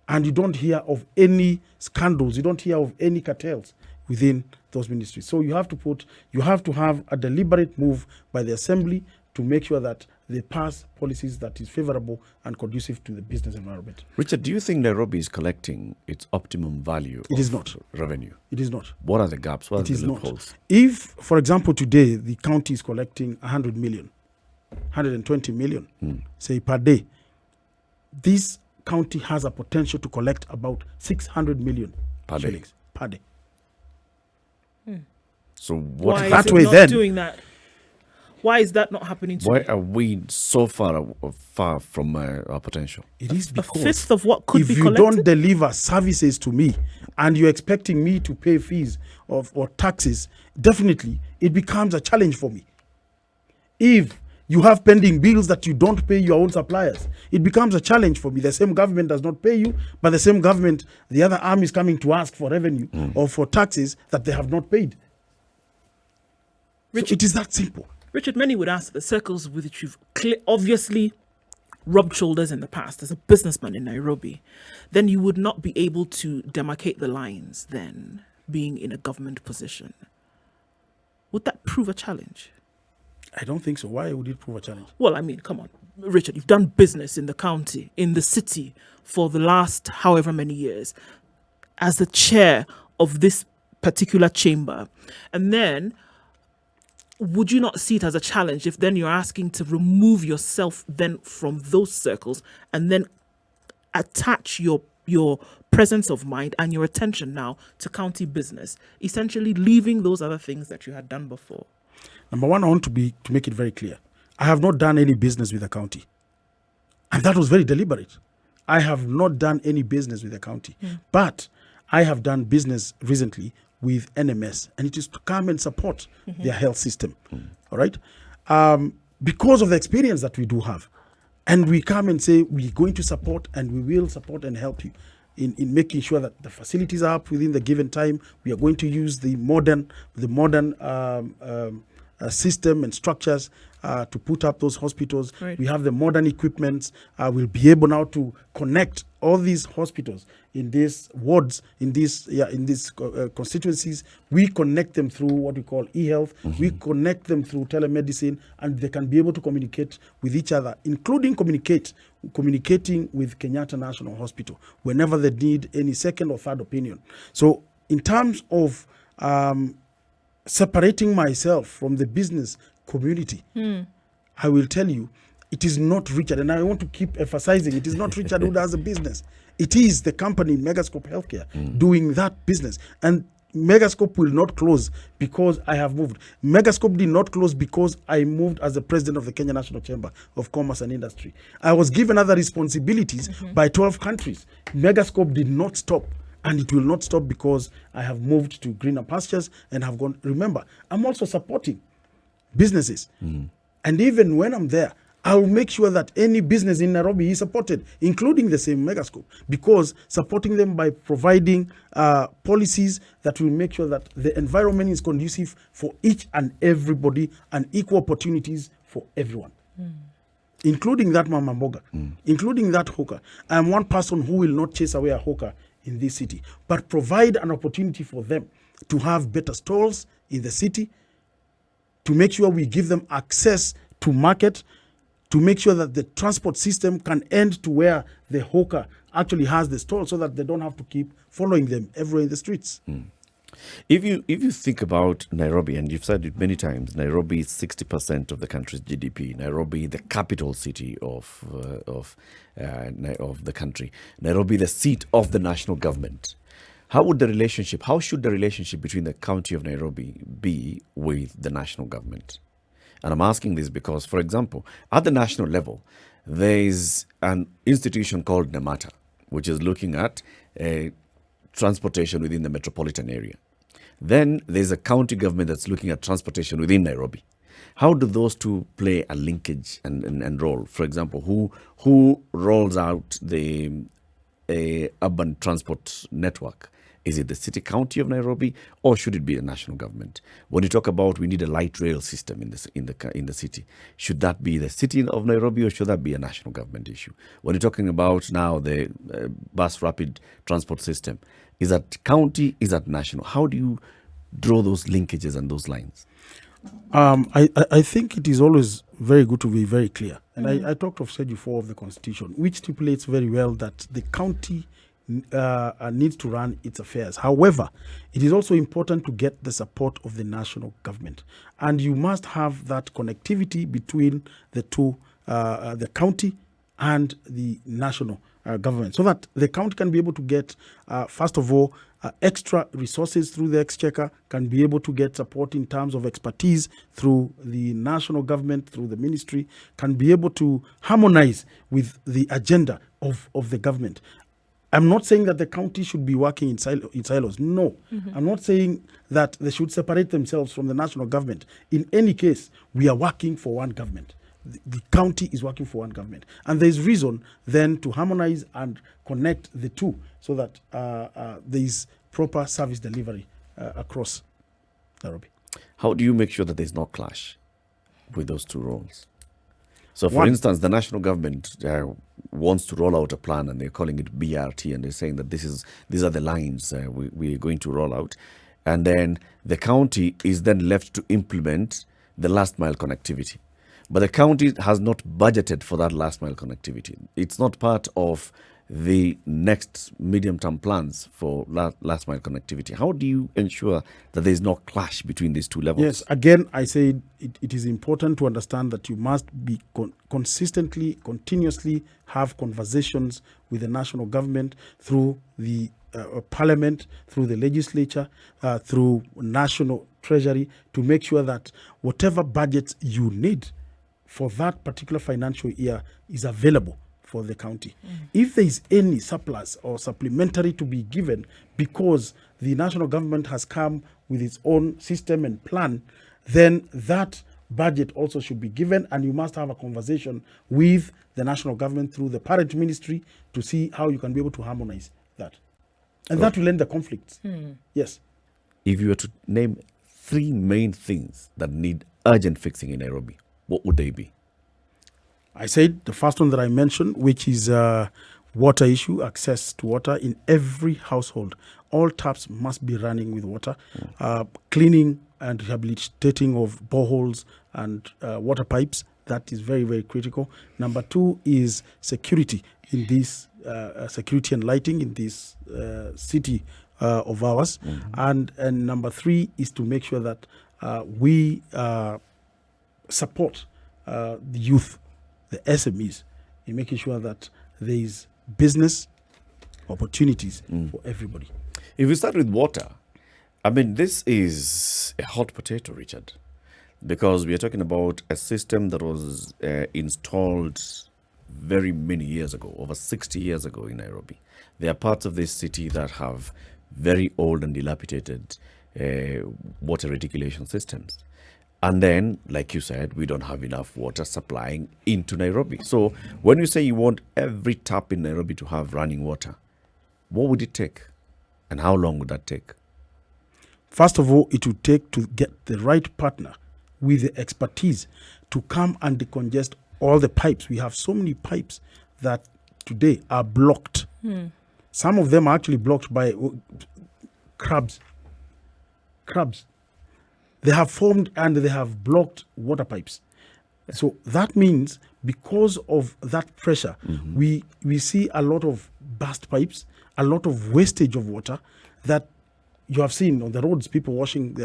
And you don't hear of any scandals, you don't hear of any cartels within those ministries. So you have to have a deliberate move by the assembly to make sure that they pass policies that is favorable and conducive to the business environment. Richard, do you think Nairobi is collecting its optimum value It is not. revenue? It is not. What are the gaps? What It are is the not. loopholes? If, for example, today the county is collecting 100 million, 120 million, say per day, this county has a potential to collect about 600 million Per day. shillings per day. So what Why that is it way not then- doing that? Why is that not happening to Why are we so far from our potential? It is a because fifth of what could if be you collected? don't deliver services to me and you're expecting me to pay fees or taxes, definitely it becomes a challenge for me. If you have pending bills that you don't pay your own suppliers, it becomes a challenge for me. The same government does not pay you, but the same government, the other arm is coming to ask for revenue or for taxes that they have not paid. So it is that simple. Richard, many would ask the circles with which you've obviously rubbed shoulders in the past as a businessman in Nairobi, then you would not be able to demarcate the lines then, being in a government position. Would that prove a challenge? I don't think so. Why would it prove a challenge? Well, I mean, come on, Richard, you've done business in the county, in the city, for the last however many years, as the chair of this particular chamber. And then, would you not see it as a challenge if then you're asking to remove yourself then from those circles and then attach your presence of mind and your attention now to county business, essentially leaving those other things that you had done before? Number one, I want to make it very clear. I have not done any business with the county. And that was very deliberate. I have not done any business with the county. But I have done business recently with NMS, and it is to come and support their health system. All right? Because of the experience that we do have. And we come and say, we're going to support and we will support and help you in making sure that the facilities are up within the given time. We are going to use the modern system and structures to put up those hospitals. Right. We have the modern equipment. We'll be able now to connect all these hospitals in these wards, in these constituencies. We connect them through what we call e-health. We connect them through telemedicine, and they can be able to communicate with each other, including communicating with Kenyatta National Hospital whenever they need any second or third opinion. So in terms of separating myself from the business community, I will tell you, it is not Richard, and I want to keep emphasizing, it is not Richard who does the business. It is the company Megascope Healthcare doing that business. And Megascope will not close because I have moved. Megascope did not close because I moved as the president of the Kenya National Chamber of Commerce and Industry. I was given other responsibilities by 12 countries. Megascope did not stop. And it will not stop because I have moved to greener pastures and have gone. Remember, I'm also supporting businesses. And even when I'm there, I will make sure that any business in Nairobi is supported, including the same Megascope, because supporting them by providing policies that will make sure that the environment is conducive for each and everybody and equal opportunities for everyone. Including that mama mboga, including that hawker. I am one person who will not chase away a hawker in this city, but provide an opportunity for them to have better stalls in the city, to make sure we give them access to market, to make sure that the transport system can end to where the hawker actually has the stall so that they don't have to keep following them everywhere in the streets. If you think about Nairobi, and you've said it many times, Nairobi is 60% of the country's GDP. Nairobi, the capital city of the country. Nairobi, the seat of the national government. How should the relationship between the county of Nairobi be with the national government? And I'm asking this because, for example, at the national level, there is an institution called NGATIA, which is looking at transportation within the metropolitan area. Then there's a county government that's looking at transportation within Nairobi. How do those two play a linkage and role? For example, who rolls out the urban transport network Is it the city county of Nairobi, or should it be a national government? When you talk about we need a light rail system in the city, should that be the city of Nairobi, or should that be a national government issue? When you're talking about now the bus rapid transport system, is that county, is that national? How do you draw those linkages and those lines? I think it is always very good to be very clear. And I talked of Schedule 4 of the Constitution, which stipulates very well that the county needs to run its affairs. However, it is also important to get the support of the national government. And you must have that connectivity between the two, the county and the national government, so that the county can be able to get, first of all, extra resources through the exchequer, can be able to get support in terms of expertise through the national government, through the ministry, can be able to harmonize with the agenda of the government. I'm not saying that the county should be working in silos. No. I'm not saying that they should separate themselves from the national government. In any case, we are working for one government. The county is working for one government. And there's reason then to harmonize and connect the two so that there is proper service delivery across Nairobi. How do you make sure that there's no clash with those two roles? So, for instance, the national government wants to roll out a plan, and they're calling it BRT, and they're saying that these are the lines we are going to roll out. And then the county is then left to implement the last mile connectivity. But the county has not budgeted for that last mile connectivity. It's not part of the next medium-term plans for last mile connectivity. How do you ensure that there's no clash between these two levels? Yes, again, I say it is important to understand that you must be consistently, continuously have conversations with the national government through the parliament, through the legislature, through national treasury, to make sure that whatever budgets you need for that particular financial year is available for the county. If there is any surplus or supplementary to be given because the national government has come with its own system and plan, then that budget also should be given, and you must have a conversation with the national government through the parent ministry to see how you can be able to harmonize that. And that will end the conflicts. Yes. If you were to name 3 main things that need urgent fixing in Nairobi, what would they be? I said the first one that I mentioned, which is water issue, access to water in every household. All taps must be running with water. Cleaning and rehabilitating of boreholes and water pipes, that is very, very critical. Number 2 is security in this, security and lighting in this city of ours. And number 3 is to make sure that we support the youth, the SMEs, in making sure that there is business opportunities for everybody. If we start with water, I mean, this is a hot potato, Richard, because we are talking about a system that was installed very many years ago, over 60 years ago in Nairobi. There are parts of this city that have very old and dilapidated water reticulation systems. And then, like you said, we don't have enough water supplying into Nairobi. So when you say you want every tap in Nairobi to have running water, what would it take? And how long would that take? First of all, it would take to get the right partner with the expertise to come and decongest all the pipes. We have so many pipes that today are blocked. Some of them are actually blocked by crabs. They have formed and they have blocked water pipes. So that means because of that pressure, we see a lot of burst pipes, a lot of wastage of water that you have seen on the roads, people washing,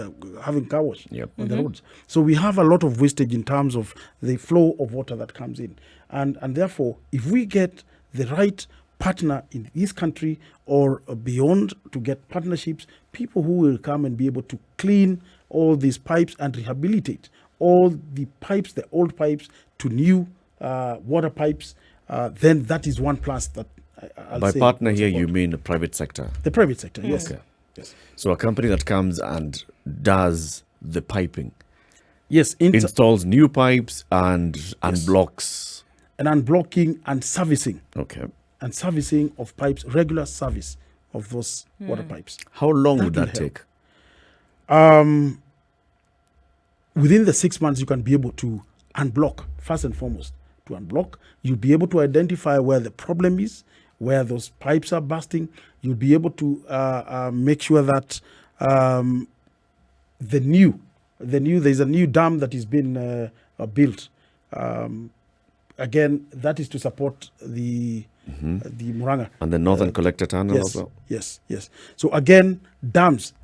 having car wash on the roads. So we have a lot of wastage in terms of the flow of water that comes in. And therefore, if we get the right partner in this country or beyond to get partnerships, people who will come and be able to clean all these pipes and rehabilitate all the pipes, the old pipes, to new water pipes, then that is one plus that I'll By say partner here, support. you mean the private sector? The private sector, yes. Okay. Yes. So a company that comes and does the piping, Yes, installs new pipes and unblocks. and unblocking and servicing. Okay. And servicing of pipes, regular service of those water pipes. How long That would will that help. take? Within the 6 months, you can be able to unblock, first and foremost. To unblock, you'll be able to identify where the problem is, where those pipes are busting. You'll be able to make sure that there's a new dam that is being built. Again, that is to support the Muranga. And the Northern Collector Tunnel Yes, as well? yes. So again, dams,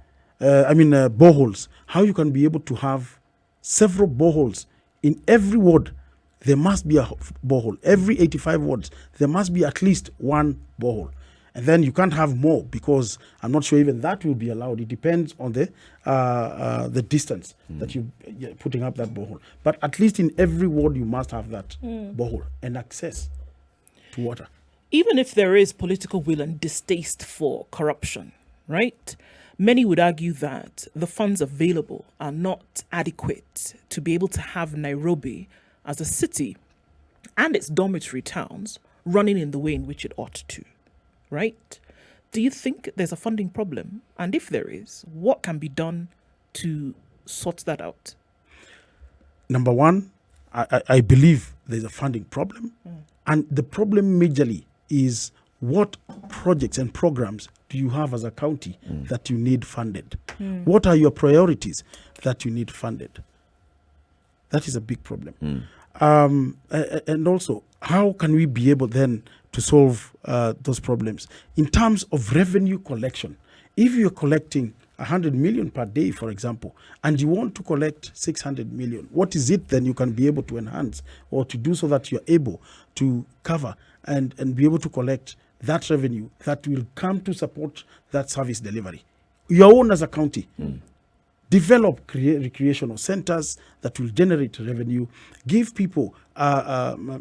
boreholes, how you can be able to have several boreholes in every ward. There must be a borehole. Every 85 wards, there must be at least one borehole. And then you can't have more, because I'm not sure even that will be allowed. It depends on the distance that you're putting up that borehole. But at least in every ward, you must have that borehole and access to water. Even if there is political will and distaste for corruption, right? Many would argue that the funds available are not adequate to be able to have Nairobi as a city and its dormitory towns running in the way in which it ought to, right? Do you think there's a funding problem? And if there is, what can be done to sort that out? Number one, I believe there's a funding problem. And the problem majorly is, what projects and programs do you have as a county that you need funded? What are your priorities that you need funded? That is a big problem. And also, how can we be able then to solve those problems? In terms of revenue collection, if you're collecting 100 million per day, for example, and you want to collect 600 million, what is it then you can be able to enhance or to do so that you're able to cover and be able to collect that revenue that will come to support that service delivery? Your own as a county. Develop recreational centers that will generate revenue, give people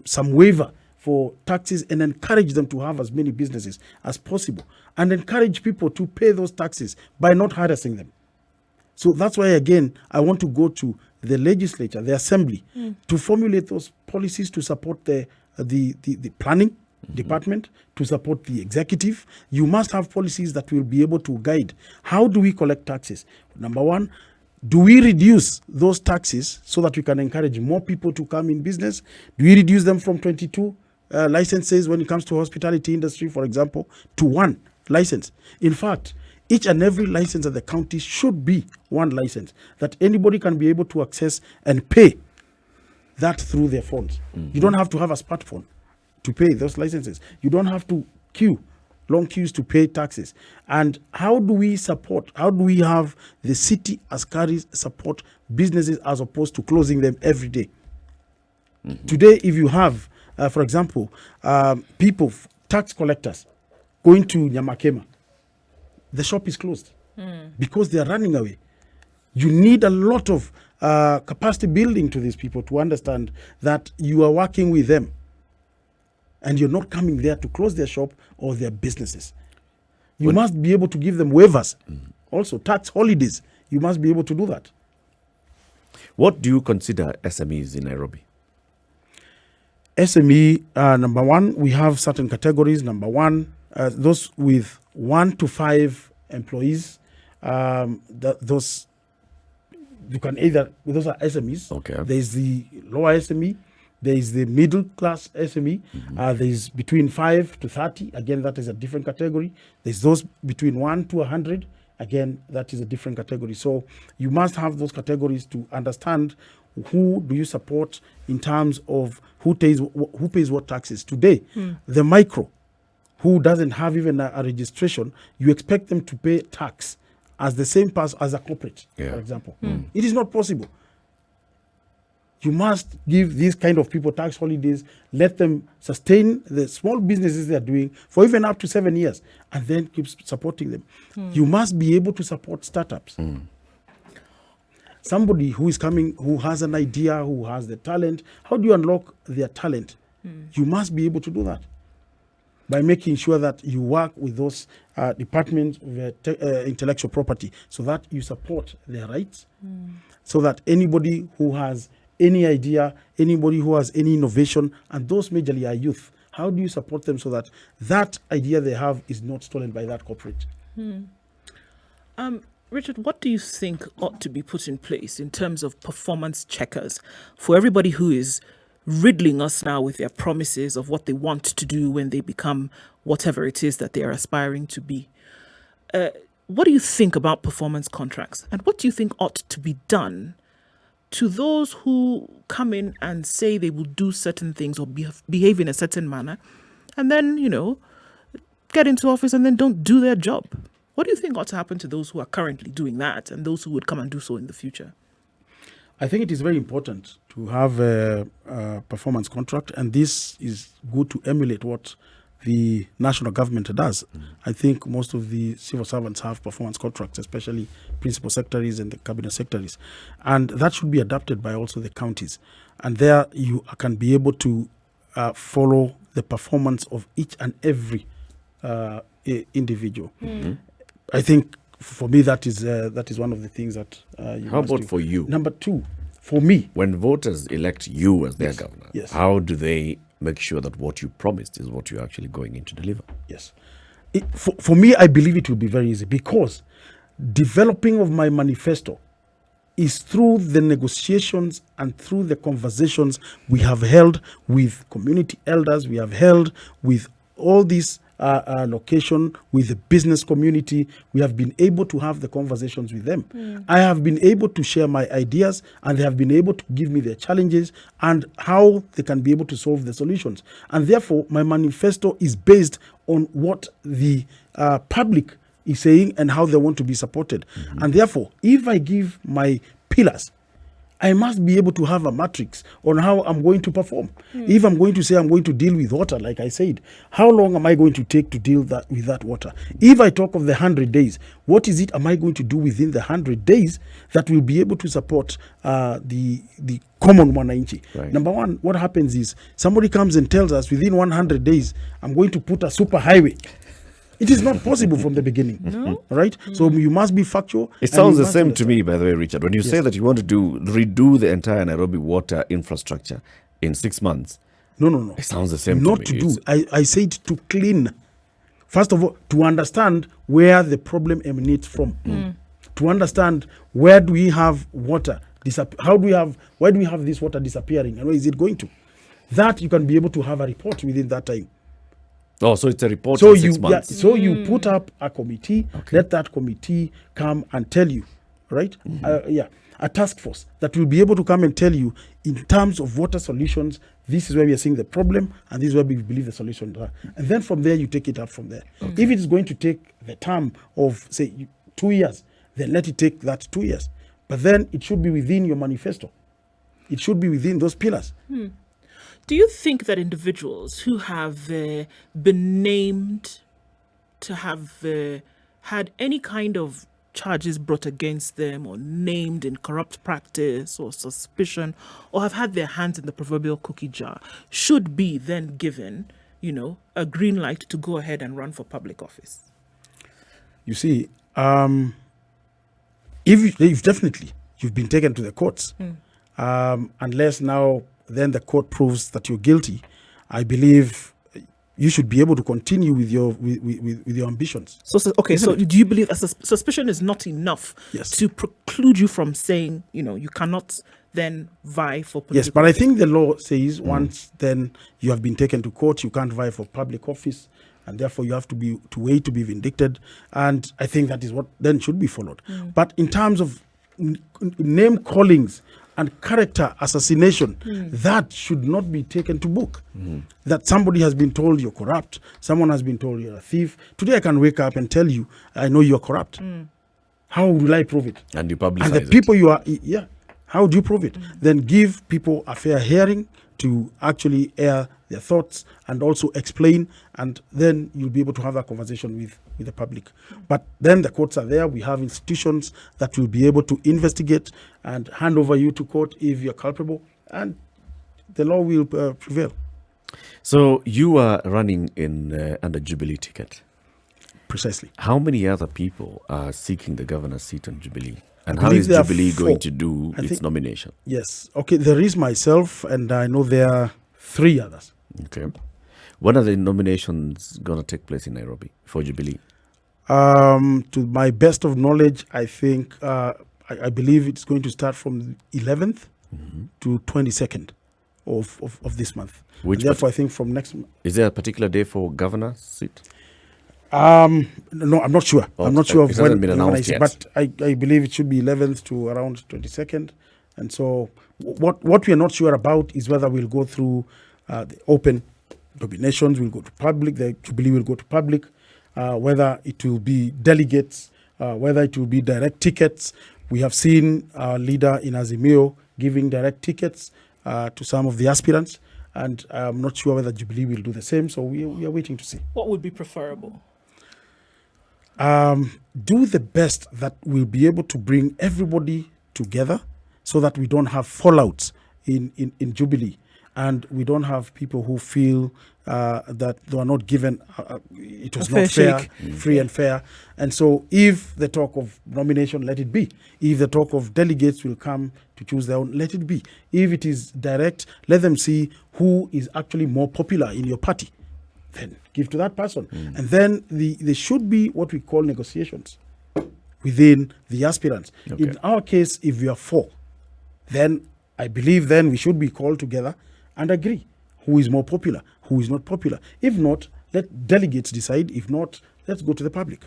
some waiver for taxes, and encourage them to have as many businesses as possible, and encourage people to pay those taxes by not harassing them. So that's why, again, I want to go to the legislature, the assembly, to formulate those policies to support the planning department, to support the executive. You must have policies that will be able to guide. How do we collect taxes? Number one, do we reduce those taxes so that we can encourage more people to come in business? Do we reduce them from 22 licenses when it comes to hospitality industry, for example, to 1 license? In fact, each and every license at the county should be 1 license that anybody can be able to access and pay that through their phones. You don't have to have a smartphone to pay those licenses. You don't have to long queues to pay taxes. And how do we have the city askaris support businesses as opposed to closing them every day? Today, if you have, for example, people, tax collectors, going to Nyamakema, the shop is closed because they are running away. You need a lot of capacity building to these people to understand that you are working with them and you're not coming there to close their shop or their businesses. You must be able to give them waivers. Also, tax holidays. You must be able to do that. What do you consider SMEs in Nairobi? SME, number one, we have certain categories. Number one, those with 1 to 5 employees. Those you can those are SMEs. Okay. There's the lower SME. There is the middle class SME. There is between 5 to 30. Again, that is a different category. There's those between 1 to 100. Again, that is a different category. So you must have those categories to understand who do you support in terms of who pays what taxes. Today, the micro, who doesn't have even a registration, you expect them to pay tax as the same as a corporate, for example. It is not possible. You must give these kind of people tax holidays, let them sustain the small businesses they are doing for even up to 7 years, and then keep supporting them. You must be able to support startups. Somebody who is coming, who has an idea, who has the talent, how do you unlock their talent? You must be able to do that by making sure that you work with those departments of intellectual property so that you support their rights, so that anybody who has any idea, anybody who has any innovation, and those majorly are youth, How do you support them so that that idea they have is not stolen by that corporate? Richard, what do you think ought to be put in place in terms of performance checkers for everybody who is riddling us now with their promises of what they want to do when they become whatever it is that they are aspiring to be? What do you think about performance contracts? And what do you think ought to be done to those who come in and say they will do certain things or behave in a certain manner and then, get into office and then don't do their job? What do you think ought to happen to those who are currently doing that and those who would come and do so in the future? I think it is very important to have a performance contract, and this is good to emulate what the national government does. I think most of the civil servants have performance contracts, especially principal secretaries and the cabinet secretaries. And that should be adapted by also the counties. And there you can be able to follow the performance of each and every individual. I think for me that is one of the things that you How must about do. for you? Number two, for me, When voters elect you as their governor, yes. how do they make sure that what you promised is what you're actually going in to deliver? yes, for me, I believe it will be very easy, because developing of my manifesto is through the negotiations and through the conversations we have held with community elders, we have held with all these location, with the business community. We have been able to have the conversations with them. I have been able to share my ideas, and they have been able to give me their challenges and how they can be able to solve the solutions. And therefore, my manifesto is based on what the public is saying and how they want to be supported. And therefore, if I give my pillars, I must be able to have a matrix on how I'm going to perform. If I'm going to say I'm going to deal with water, like I said, how long am I going to take to deal with that water? If I talk of the 100 days, what is it am I going to do within the 100 days that will be able to support the common mwananchi? Right. Number one, what happens is somebody comes and tells us within 100 days, I'm going to put a super highway. It is not possible from the beginning. No? Right? So you must be factual. It and sounds you the must same to understand. me, by the way, Richard. When you say that you want to redo the entire Nairobi water infrastructure in 6 months, No. it sounds the same Not to me. to do. I said to clean. First of all, to understand where the problem emanates from. To understand where do we have water, why do we have this water disappearing, and where is it going to? That you can be able to have a report within that time. Oh, so it's a report So in 6 months. so you put up a committee, let that committee come and tell you, right? A task force that will be able to come and tell you in terms of water solutions, this is where we are seeing the problem, and this is where we believe the solutions are. And then from there, you take it up from there. If it is going to take the term of, say, 2 years, then let it take that 2 years. But then it should be within your manifesto. It should be within those pillars. Do you think that individuals who have been named to have had any kind of charges brought against them or named in corrupt practice or suspicion or have had their hands in the proverbial cookie jar should be then given, a green light to go ahead and run for public office? You see, if definitely you've been taken to the courts, unless now then the court proves that you're guilty, I believe you should be able to continue with your ambitions. So do you believe that suspicion is not enough Yes. to preclude you from saying, you cannot then vie for political Yes, but I think the law says once then you have been taken to court, you can't vie for public office, and therefore you have to wait to be vindicted. And I think that is what then should be followed. But in terms of name callings and character assassination, that should not be taken to book. That somebody has been told you're corrupt, someone has been told you're a thief. Today I can wake up and tell you, I know you're corrupt. How will I prove it? And you publicize And the it. people you are, how do you prove it? Then give people a fair hearing to actually air their thoughts and also explain, and then you'll be able to have a conversation with the public. But then the courts are there. We have institutions that will be able to investigate and hand over you to court if you're culpable, and the law will prevail. So you are running in under Jubilee ticket. Precisely. How many other people are seeking the governor's seat on Jubilee? And I how believe is there are Jubilee 4. going to do I its think- nomination? Yes. Okay, there is myself, and I know there are 3 others. Okay. When are the nominations going to take place in Nairobi for Jubilee? To my best of knowledge, I think I believe it's going to start from 11th to 22nd of this month. Which And therefore, I think from next month. Is there a particular day for governor seat? No, I'm not sure. Oh, I'm not sure it of hasn't when, been when I announced say, yet. but I believe it should be 11th to around 22nd. And so what we are not sure about is whether we'll go through the open nominations, we'll go to public, the Jubilee will go to public, whether it will be delegates, whether it will be direct tickets. We have seen our leader in Azimio giving direct tickets to some of the aspirants, and I'm not sure whether Jubilee will do the same, so we are waiting to see. What would be preferable? Do the best that will be able to bring everybody together so that we don't have fallouts in Jubilee, and we don't have people who feel that they are not given, it was A not fair fair, free and fair. And so if the talk of nomination, let it be. If the talk of delegates will come to choose their own, let it be. If it is direct, let them see who is actually more popular in your party. Then give to that person. And then there should be what we call negotiations within the aspirants. Okay. In our case, if we are 4, then I believe then we should be called together and agree who is more popular, who is not popular. If not, let delegates decide. If not, let's go to the public.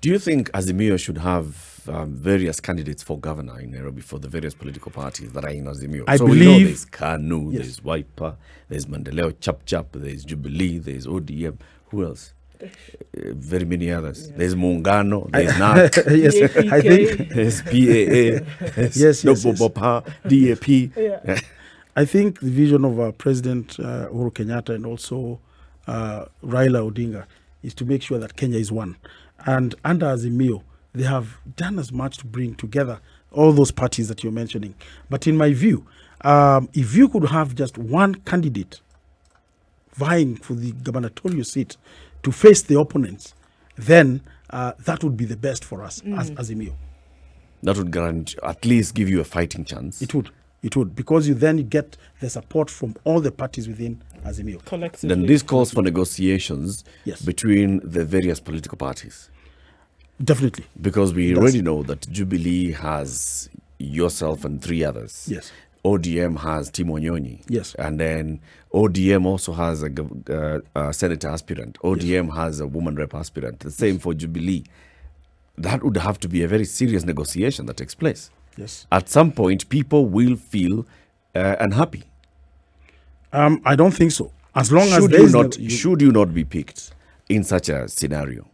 Do you think Azimio should have various candidates for governor in Nairobi for the various political parties that are in Azimio? I so we know believe- there's KANU, Yes. there's Wiper, there's Mandeleo Chap Chap, there's Jubilee, there's ODM. Who else? Very many others. There's Muungano, there's NAC, Yes, I think there's PAA, there's Yes, yes, Bopa, DAP. I think the vision of our President Uhuru Kenyatta and also Raila Odinga is to make sure that Kenya is one. And under Azimio, they have done as much to bring together all those parties that you're mentioning. But in my view, if you could have just one candidate vying for the gubernatorial seat to face the opponents, then that would be the best for us as Azimio. That would guarantee, at least give you a fighting chance. It would, because you then get the support from all the parties within Azimio. Collectively. Then this calls for negotiations Yes. between the various political parties. Definitely. Because we That's- already know that Jubilee has yourself and 3 others. Yes. ODM has Timo Nyonyi. Yes. And then ODM also has a senator aspirant. ODM has a woman rep aspirant. The same for Jubilee. That would have to be a very serious negotiation that takes place. Yes. At some point, people will feel unhappy. I don't think so. As long as Should there you is not, no- should you not be picked in such a scenario?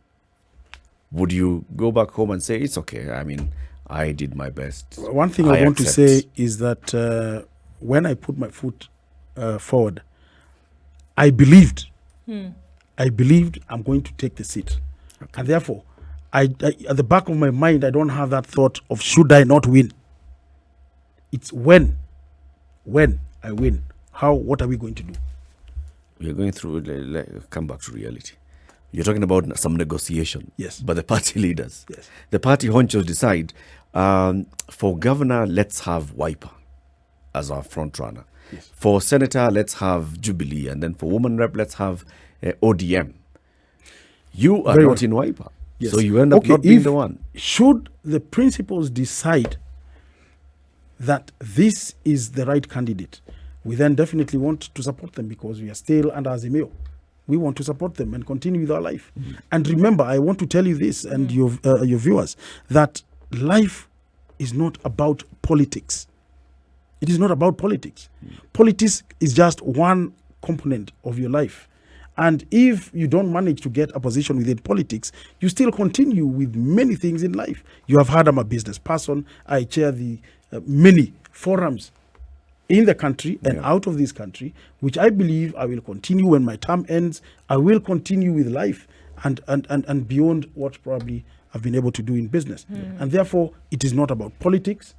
Would you go back home and say, it's okay, I mean, I did my best? One thing I want to accept." say is that when I put my foot forward, I believed I'm going to take the seat. And therefore, I at the back of my mind, I don't have that thought of should I not win. It's when I win. What are we going to do? We're going through, come back to reality. You're talking about some negotiation. Yes. But the party leaders, Yes. the party honchos decide, for governor, let's have Wiper as our front runner. Yes. For senator, let's have Jubilee. And then for woman rep, let's have ODM. You are Very not well. in Wiper. Yes. So you end up not being the one. Should the principals decide that this is the right candidate, we then definitely want to support them because we are still under Azimio. We want to support them and continue with our life. And remember, I want to tell you this and your viewers, that life is not about politics. It is not about politics. Politics is just one component of your life. And if you don't manage to get a position within politics, you still continue with many things in life. You have heard I'm a business person. I chair the many forums in the country and out of this country, which I believe I will continue when my term ends. I will continue with life and beyond what probably I've been able to do in business. And therefore, it is not about politics.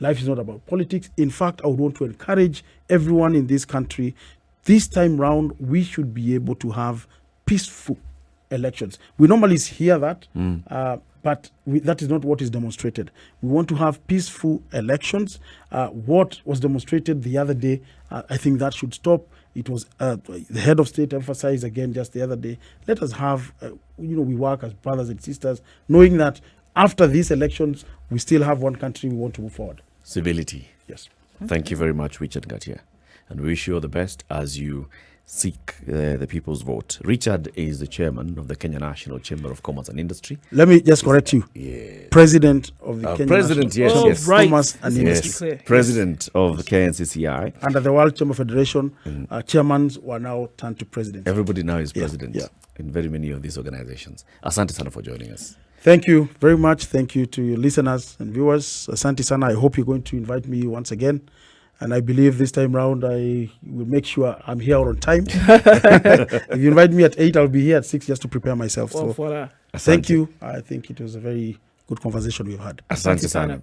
Life is not about politics. In fact, I would want to encourage everyone in this country, this time round, we should be able to have peaceful elections. We normally hear that, but that is not what is demonstrated. We want to have peaceful elections. What was demonstrated the other day, I think that should stop. It was the head of state emphasized again just the other day. Let us have, we work as brothers and sisters, knowing that after these elections, we still have one country we want to move forward. Civility. Yes. Thank you very much, Richard Ngatia. And we wish you all the best as you seek the people's vote. Richard is the chairman of the Kenya National Chamber of Commerce and Industry. Let me just correct you. President of the Kenya President, National yes, Chamber yes. of Commerce and Industry. Yes, president of the KNCCI. Under the World Chamber Federation, chairmen were now turned to president. Everybody now is president yeah. in very many of these organizations. Asante sana for joining us. Thank you very much. Thank you to your listeners and viewers. Asante sana. I hope you're going to invite me once again. And I believe this time round, I will make sure I'm here on time. If you invite me at 8, I'll be here at 6 just to prepare myself. So, thank you. I think it was a very good conversation we've had. Asante sana.